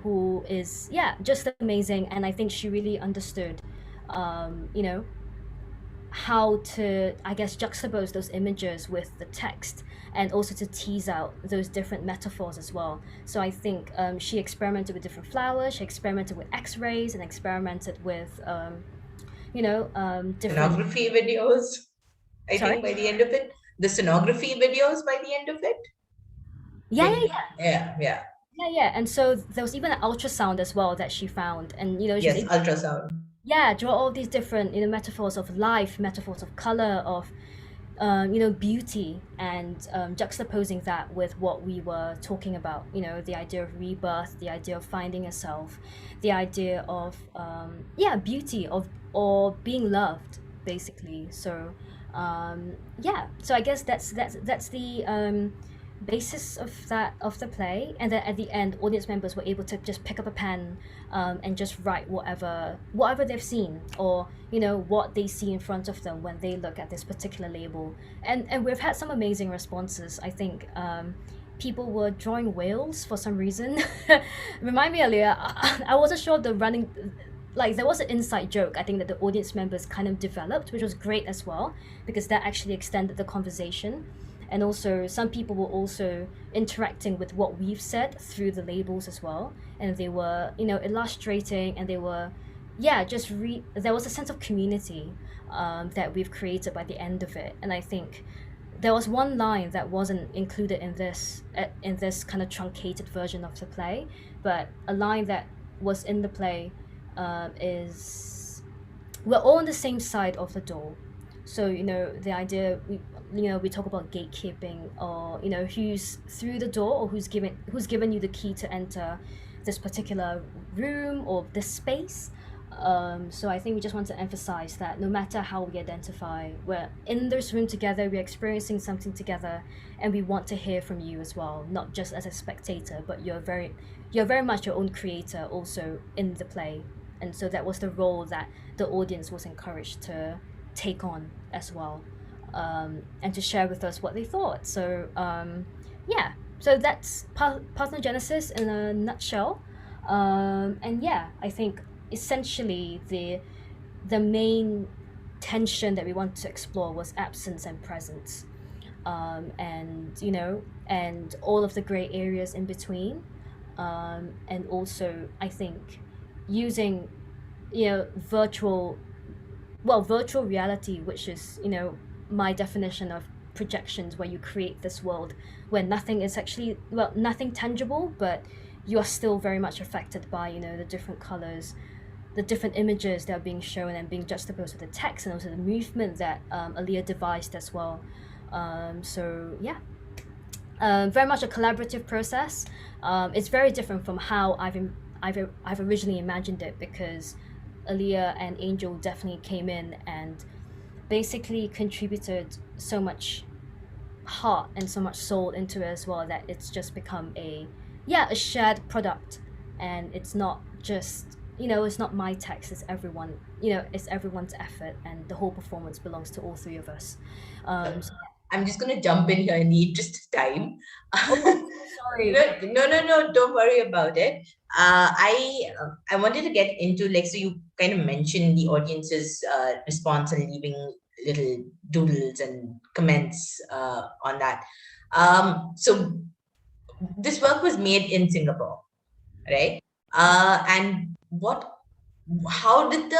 who is just amazing. And I think she really understood how to, I guess, juxtapose those images with the text, and also to tease out those different metaphors as well. So I think she experimented with different flowers, she experimented with X-rays, and experimented with different Scenography videos. I Sorry? think by the end of it, the scenography videos by the end of it. Yeah, and so there was even an ultrasound as well that she found, and she was able ultrasound. draw all these different metaphors of life, metaphors of color, of beauty, and juxtaposing that with what we were talking about, the idea of rebirth, the idea of finding yourself, the idea of beauty, or being loved, basically. So so I guess that's the basis of the play. And then at the end, audience members were able to just pick up a pen and just write whatever they've seen, or what they see in front of them when they look at this particular label. And we've had some amazing responses. I think people were drawing whales for some reason. Remind me earlier, I wasn't sure the running, like there was an inside joke I think that the audience members kind of developed, which was great as well, because that actually extended the conversation. And also some people were also interacting with what we've said through the labels as well, and they were illustrating, and they were there was a sense of community that we've created by the end of it. And I think there was one line that wasn't included in this kind of truncated version of the play, but a line that was in the play is, we're all on the same side of the door. So the idea, we talk about gatekeeping, or who's through the door, or who's given you the key to enter this particular room or this space. So I think we just want to emphasize that no matter how we identify, we're in this room together, we're experiencing something together, and we want to hear from you as well, not just as a spectator, but you're very much your own creator also in the play. And so that was the role that the audience was encouraged to take on as well, and to share with us what they thought. So so that's Parthenogenesis in a nutshell. And I think essentially the main tension that we want to explore was absence and presence, and and all of the gray areas in between, and also I think using virtual reality, which is my definition of projections, where you create this world where nothing is actually, nothing tangible, but you are still very much affected by the different colors, the different images that are being shown and being juxtaposed with the text, and also the movement that Alia devised as well. Very much a collaborative process. It's very different from how I've originally imagined it, because Alia and Angel definitely came in and basically contributed so much heart and so much soul into it as well, that it's just become a shared product. And it's not just it's not my text, it's everyone, it's everyone's effort, and the whole performance belongs to all three of us. I'm just going to jump in here in the interest of time. Sorry. No, don't worry about it. I wanted to get into, so you kind of mentioned the audience's response and leaving little doodles and comments on that. So this work was made in Singapore, right? And how did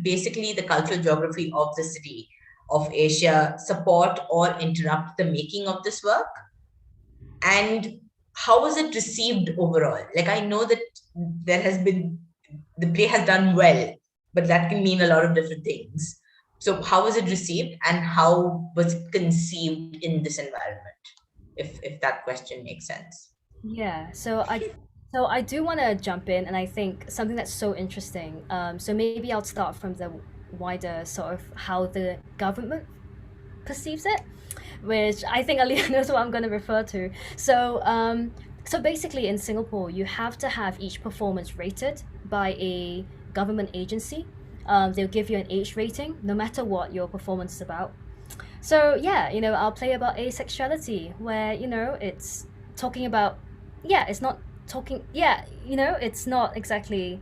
basically the cultural geography of the city of Asia support or interrupt the making of this work? And how was it received overall? I know that the play has done well, but that can mean a lot of different things. So how was it received, and how was it conceived in this environment, if that question makes sense? Yeah, so I do want to jump in, and I think something that's so interesting. So maybe I'll start from the wider sort of how the government perceives it, which I think Alia knows what I'm going to refer to. So basically in Singapore, you have to have each performance rated by a government agency. They'll give you an age rating no matter what your performance is about. So I'll play about asexuality, where it's talking about it's not talking it's not exactly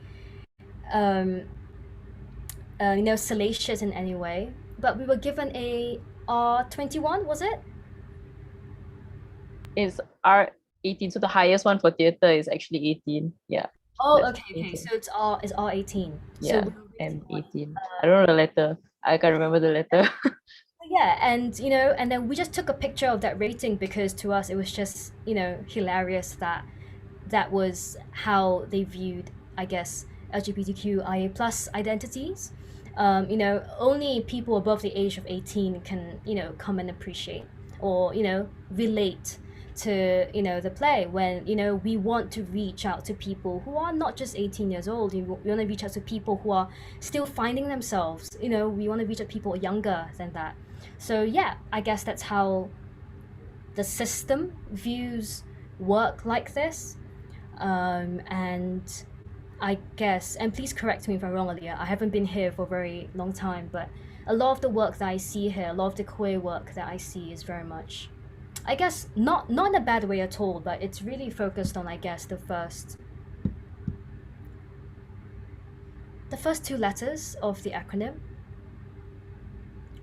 salacious in any way, but we were given a R21, was it? It's R18, so the highest one for theatre is actually 18. Yeah. Oh, okay. So it's R18. Yeah, so and 18. I don't know the letter. I can't remember the letter. And and then we just took a picture of that rating, because to us it was just hilarious that was how they viewed, I guess, LGBTQIA plus identities. Only people above the age of 18 can come and appreciate or relate to the play, when we want to reach out to people who are not just 18 years old. We want to reach out to people who are still finding themselves. We want to reach out to people younger than that. So I guess that's how the system views work like this. And I guess, and please correct me if I'm wrong, Alia, I haven't been here for a very long time, but a lot of the work that I see here, a lot of the queer work that I see is very much, I guess, not in a bad way at all, but it's really focused on, I guess, the first two letters of the acronym.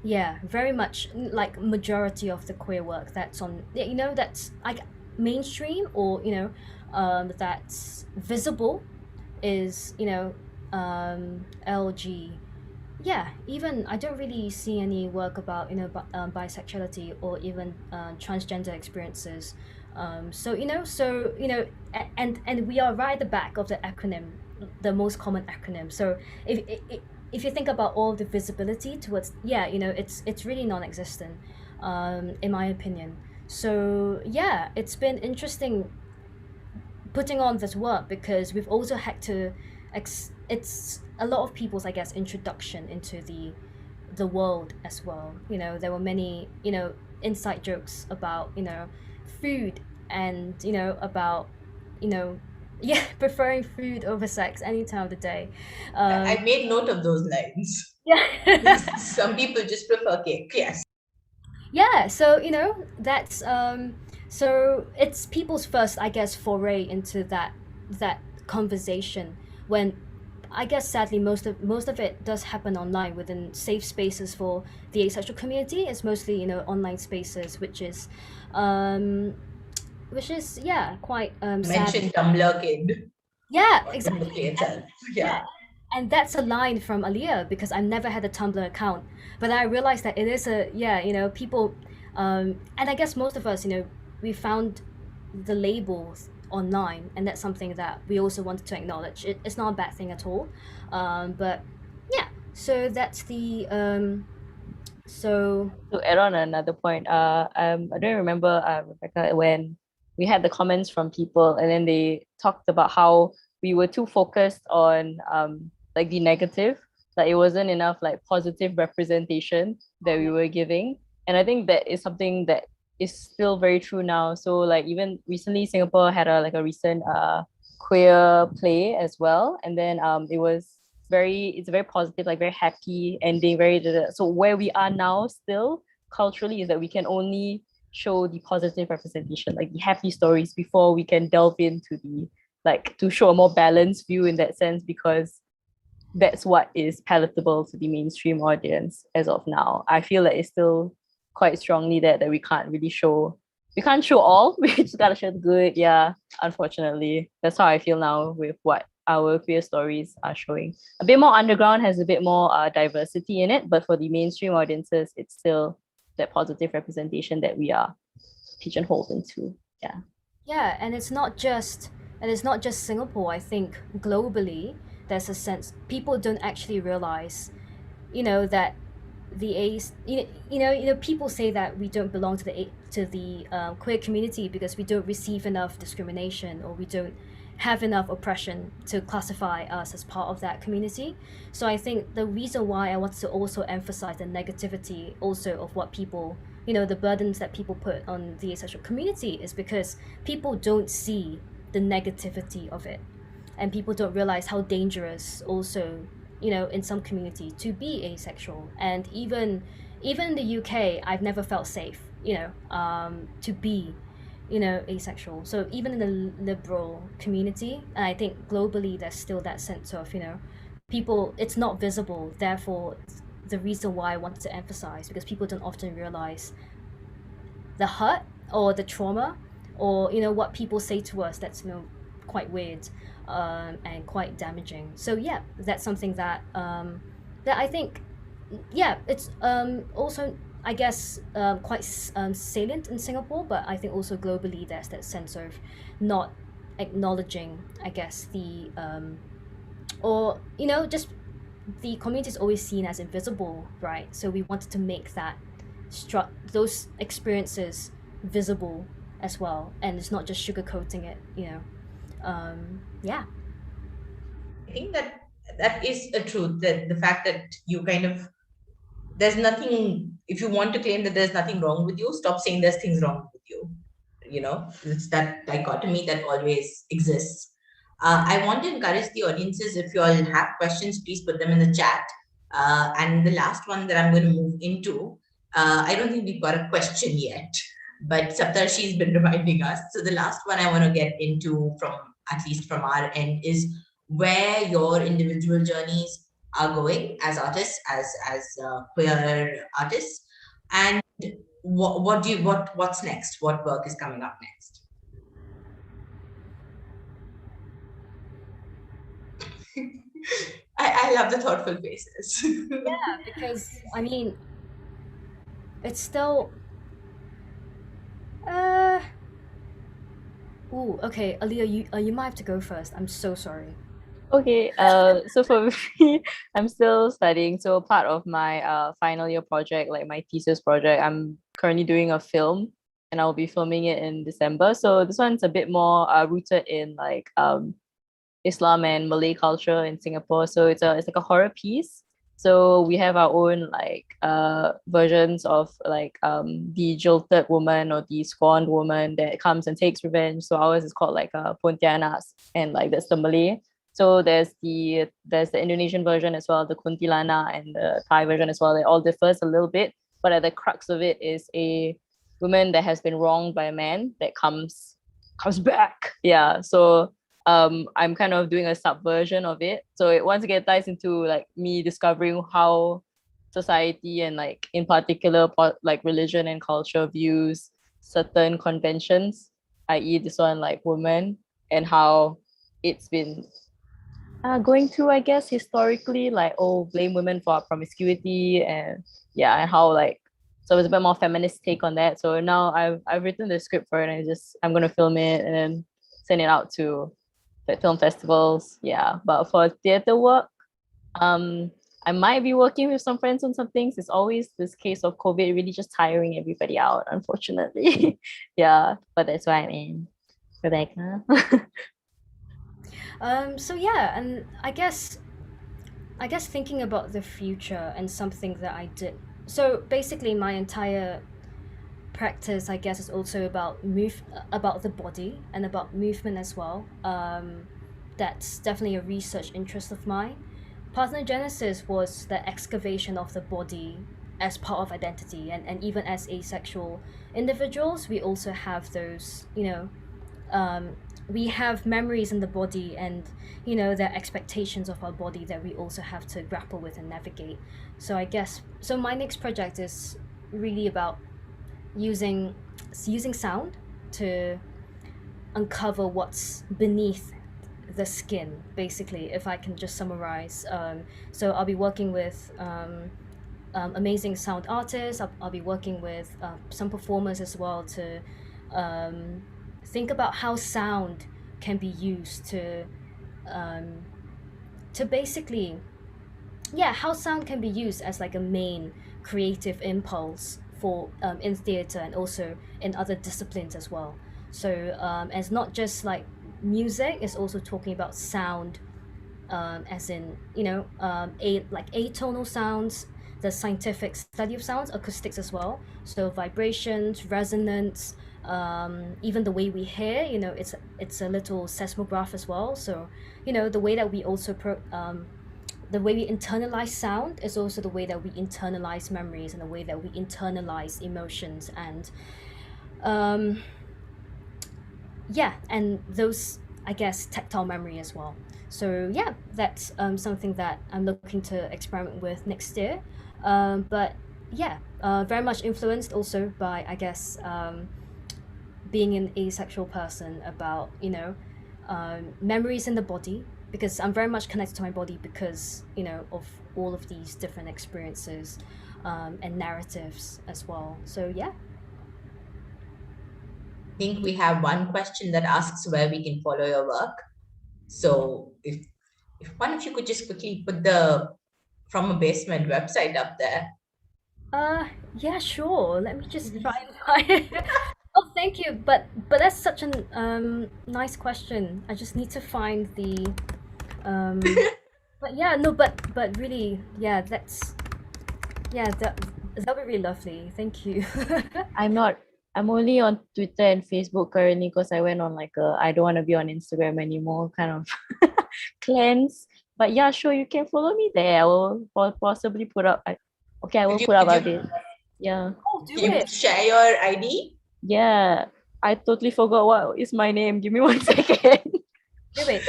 Yeah, very much like majority of the queer work that's on, that's like mainstream, or that's visible, is LG. Yeah, even I don't really see any work about bisexuality or even transgender experiences. And we are right at the back of the acronym, the most common acronym. So if you think about all the visibility towards, it's really non-existent, in my opinion. So yeah, it's been interesting putting on this work because we've also had to it's a lot of people's, I guess, introduction into the world as well. There were many inside jokes about food and about yeah, preferring food over sex any time of the day. I made note of those lines. Yeah. Some people just prefer cake. Yes. Yeah, so that's so it's people's first, I guess, foray into that conversation, when I guess sadly most of it does happen online within safe spaces for the asexual community. It's mostly online spaces, which is yeah, quite sad. Mentioned Tumblr kid. Yeah, Or exactly. Tumblr itself. Yeah. And that's a line from Alia because I've never had a Tumblr account, but I realized that it is people, and I guess most of us, we found the labels online, and that's something that we also wanted to acknowledge. It's not a bad thing at all, but yeah. So that's the so To add on another point, I don't remember, Rebecca, when we had the comments from people and then they talked about how we were too focused on like the negative, like it wasn't enough like positive representation that we were giving. And I think that is something that is still very true now. So like even recently Singapore had a recent queer play as well. And then it's a very positive, like very happy ending, so where we are now still culturally is that we can only show the positive representation, like the happy stories, before we can delve into the to show a more balanced view in that sense, because that's what is palatable to the mainstream audience as of now. I feel that it's still quite strongly that we can't show all. We just gotta show the good. Yeah, unfortunately, that's how I feel now with what our queer stories are showing. A bit more underground, has a bit more diversity in it, but for the mainstream audiences, it's still that positive representation that we are pigeonholed into. Yeah. Yeah, and it's not just Singapore. I think globally, there's a sense people don't actually realize, that the A's, people say that we don't belong to the queer community because we don't receive enough discrimination, or we don't have enough oppression to classify us as part of that community. So I think the reason why I want to also emphasize the negativity also of what people, the burdens that people put on the asexual community, is because people don't see the negativity of it, and people don't realize how dangerous also, in some community, to be asexual. And even in the UK, I've never felt safe, to be asexual. So even in the liberal community, and I think globally there's still that sense of people, it's not visible. Therefore, the reason why I wanted to emphasize, because people don't often realize the hurt or the trauma, or what people say to us that's quite weird, and quite damaging. So yeah, that's something that that I think, yeah, it's also, I guess, quite salient in Singapore, but I think also globally there's that sense of not acknowledging, I guess, the or just the community is always seen as invisible, right? So we wanted to make that those experiences visible as well, and it's not just sugarcoating it, yeah. I think that is a truth, that the fact that you kind of, there's nothing, if you want to claim that there's nothing wrong with you, stop saying there's things wrong with you. It's that dichotomy that always exists. I want to encourage the audiences, if you all have questions, please put them in the chat. And the last one that I'm going to move into, I don't think we've got a question yet, but Saptarshi's been reminding us. So the last one I want to get into, from at least from our end, is where your individual journeys are going as artists, as queer artists, and what's next? What work is coming up next? I love the thoughtful faces. Yeah, because I mean, it's still. Ooh, okay, Alia, you might have to go first. I'm so sorry. Okay, so for me, I'm still studying. So part of my final year project, like my thesis project, I'm currently doing a film, and I'll be filming it in December. So this one's a bit more rooted in like Islam and Malay culture in Singapore. So it's like a horror piece. So we have our own like versions of like the jilted woman or the scorned woman that comes and takes revenge. So ours is called like Pontianas, and like that's the Malay. So there's the Indonesian version as well, the Kuntilana, and the Thai version as well. It all differs a little bit, but at the crux of it is a woman that has been wronged by a man that comes back. Yeah. So I'm kind of doing a subversion of it. So it once again ties into like me discovering how society and like in particular like religion and culture views certain conventions, i.e. this one like women, and how it's been going through, I guess, historically, like, oh, blame women for promiscuity, and yeah, and how like, so it's a bit more feminist take on that. So now I've written the script for it, and I'm gonna film it and then send it out to the film festivals. Yeah, but for theater work, I might be working with some friends on some things. It's always this case of COVID really just tiring everybody out, unfortunately. Yeah, but that's why I'm in Rebecca. So yeah, and I guess thinking about the future and something that I did. So basically, my entire practice, I guess, is also about the body and about movement as well. That's definitely a research interest of mine. Parthenogenesis was the excavation of the body as part of identity, and even as asexual individuals, we also have those, we have memories in the body, and there are expectations of our body that we also have to grapple with and navigate. So I guess, so my next project is really about using sound to uncover what's beneath the skin, basically, if I can just summarize. So I'll be working with amazing sound artists. I'll be working with some performers as well to think about how sound can be used to basically, yeah, how sound can be used as like a main creative impulse for in theater and also in other disciplines as well. So it's not just like music, it's also talking about sound, as in like atonal sounds, the scientific study of sounds, acoustics as well. So vibrations, resonance, even the way we hear, it's a little seismograph as well. So the way that we also the way we internalize sound is also the way that we internalize memories and the way that we internalize emotions, and and those, I guess, tactile memory as well. So yeah, that's something that I'm looking to experiment with next year. But yeah, very much influenced also by, I guess, being an asexual person, about memories in the body, because I'm very much connected to my body because of all of these different experiences and narratives as well. So yeah. I think we have one question that asks where we can follow your work. So if one of you could just quickly put the From a Basement website up there. Yeah, sure. Let me just try and find it. Oh, thank you. But that's such an nice question. I just need to find the but yeah, no, but really, yeah, that'll be really lovely. Thank you. I'm only on Twitter and Facebook currently because I went on like a I don't want to be on Instagram anymore kind of cleanse. But yeah, sure, you can follow me there. I will possibly put up. I will put up a bit. Yeah. Oh, do Can you it. share your ID? Yeah. I totally forgot what is my name. Give me 1 second. Wait.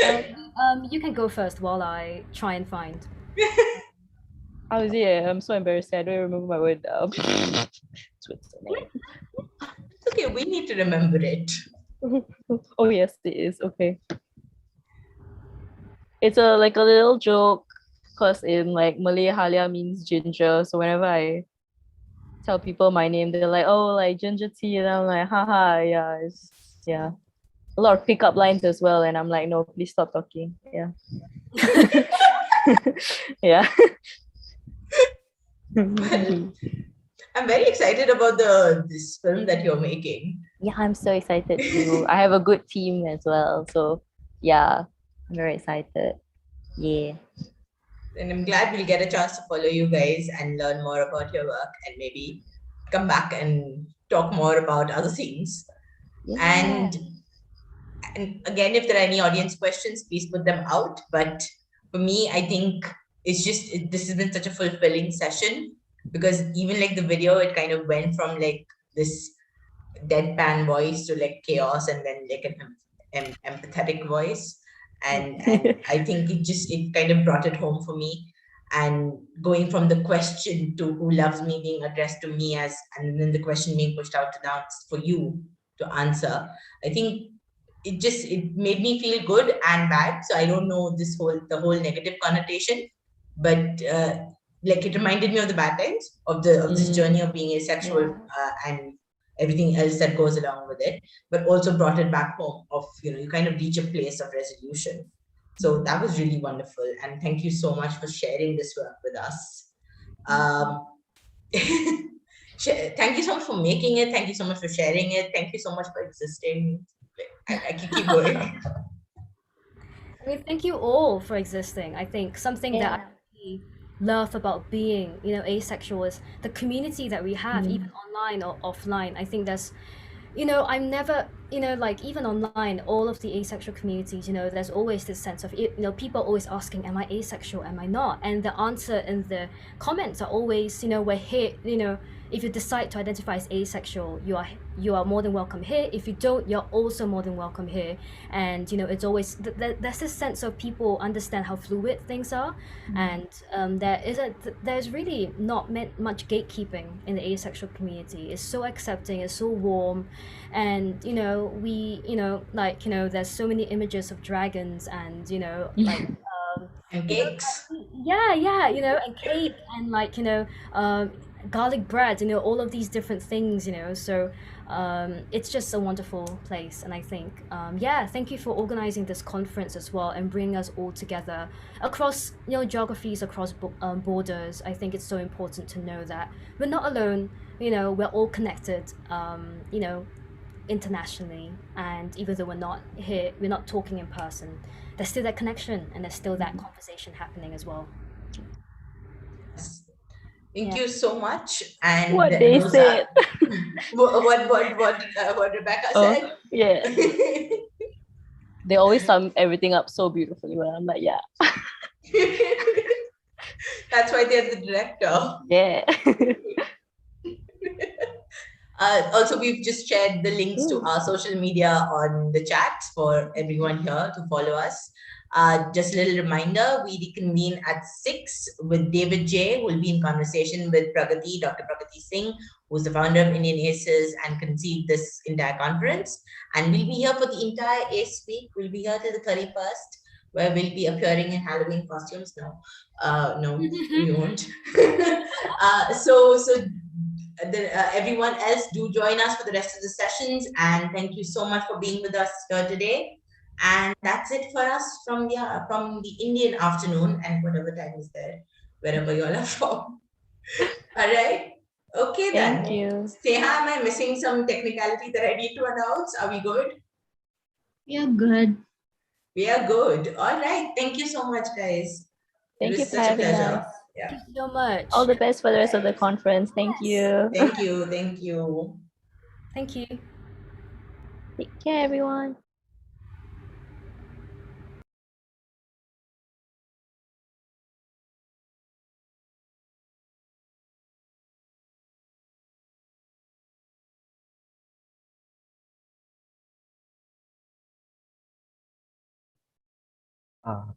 You can go first while I try and find. How is it? I'm so embarrassed. I don't remember my word. Twitter name. It's okay, we need to remember it. Oh yes, it is. Okay. It's like a little joke. because in like Malay, Halia means ginger. So whenever I tell people my name, they're like, "Oh, like ginger tea," and I'm like, "Haha, yeah, it's yeah." A lot of pickup lines as well, and I'm like, "No, please stop talking." Yeah. Yeah. I'm very excited about this film that you're making. Yeah, I'm so excited too. I have a good team as well. So yeah, I'm very excited. Yeah. And I'm glad we'll get a chance to follow you guys and learn more about your work and maybe come back and talk more about other things. Yeah. And again, if there are any audience questions, please put them out. But for me, I think this has been such a fulfilling session, because even like the video, it kind of went from like this deadpan voice to like chaos, and then like an empathetic voice. And I think it kind of brought it home for me. And going from the question to who loves me being addressed to me as, and then the question being pushed out to now for you to answer. I think it made me feel good and bad. So I don't know the whole negative connotation, but like it reminded me of the bad times of this journey of being asexual, and everything else that goes along with it, but also brought it back home of, you kind of reach a place of resolution. So that was really wonderful. And thank you so much for sharing this work with us. Thank you so much for making it. Thank you so much for sharing it. Thank you so much for existing. I can keep going. I mean, thank you all for existing. I think something that I really love about being, asexual is the community that we have, even online or offline. I think there's, I'm never, like even online, all of the asexual communities, there's always this sense of, people always asking, am I asexual? Am I not? And the answer in the comments are always, we're here, if you decide to identify as asexual, you are more than welcome here. If you don't, you're also more than welcome here. And it's always there's this sense of people understand how fluid things are, and there's really not much gatekeeping in the asexual community. It's so accepting, it's so warm, and there's so many images of dragons and and cakes. And cake and garlic bread, all of these different things, so it's just a wonderful place. And I think thank you for organizing this conference as well and bringing us all together across geographies, across borders. I think it's so important to know that we're not alone, we're all connected, internationally. And even though we're not here, we're not talking in person, there's still that connection and there's still that conversation happening as well. Thank you so much. And what they said. What Rebecca said. Yeah. They always sum everything up so beautifully. Well, I'm like, yeah. That's why they're the director. Yeah. Also, we've just shared the links to our social media on the chat for everyone here to follow us. Just a little reminder, we reconvene at 6 with David J, who will be in conversation with Dr. Pragati Singh, who's the founder of Indian ACEs and conceived this entire conference. And we'll be here for the entire ACE week. We'll be here till the 31st, where we'll be appearing in Halloween costumes. No, we won't. Everyone else, do join us for the rest of the sessions. And thank you so much for being with us here today. And that's it for us from the Indian afternoon and whatever time is there, wherever you all are from. All right. Okay, then. Thank you. Sneha, am I missing some technicality that I need to announce? Are we good? We are good. We are good. All right. Thank you so much, guys. Thank you for having us. Yeah. Thank you so much. All the best for the rest of the conference. Thank you. Thank you. Thank you. Thank you. Take care, everyone.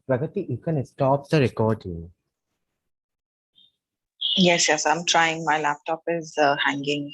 Pragati, you can stop the recording. Yes, I'm trying. My laptop is hanging.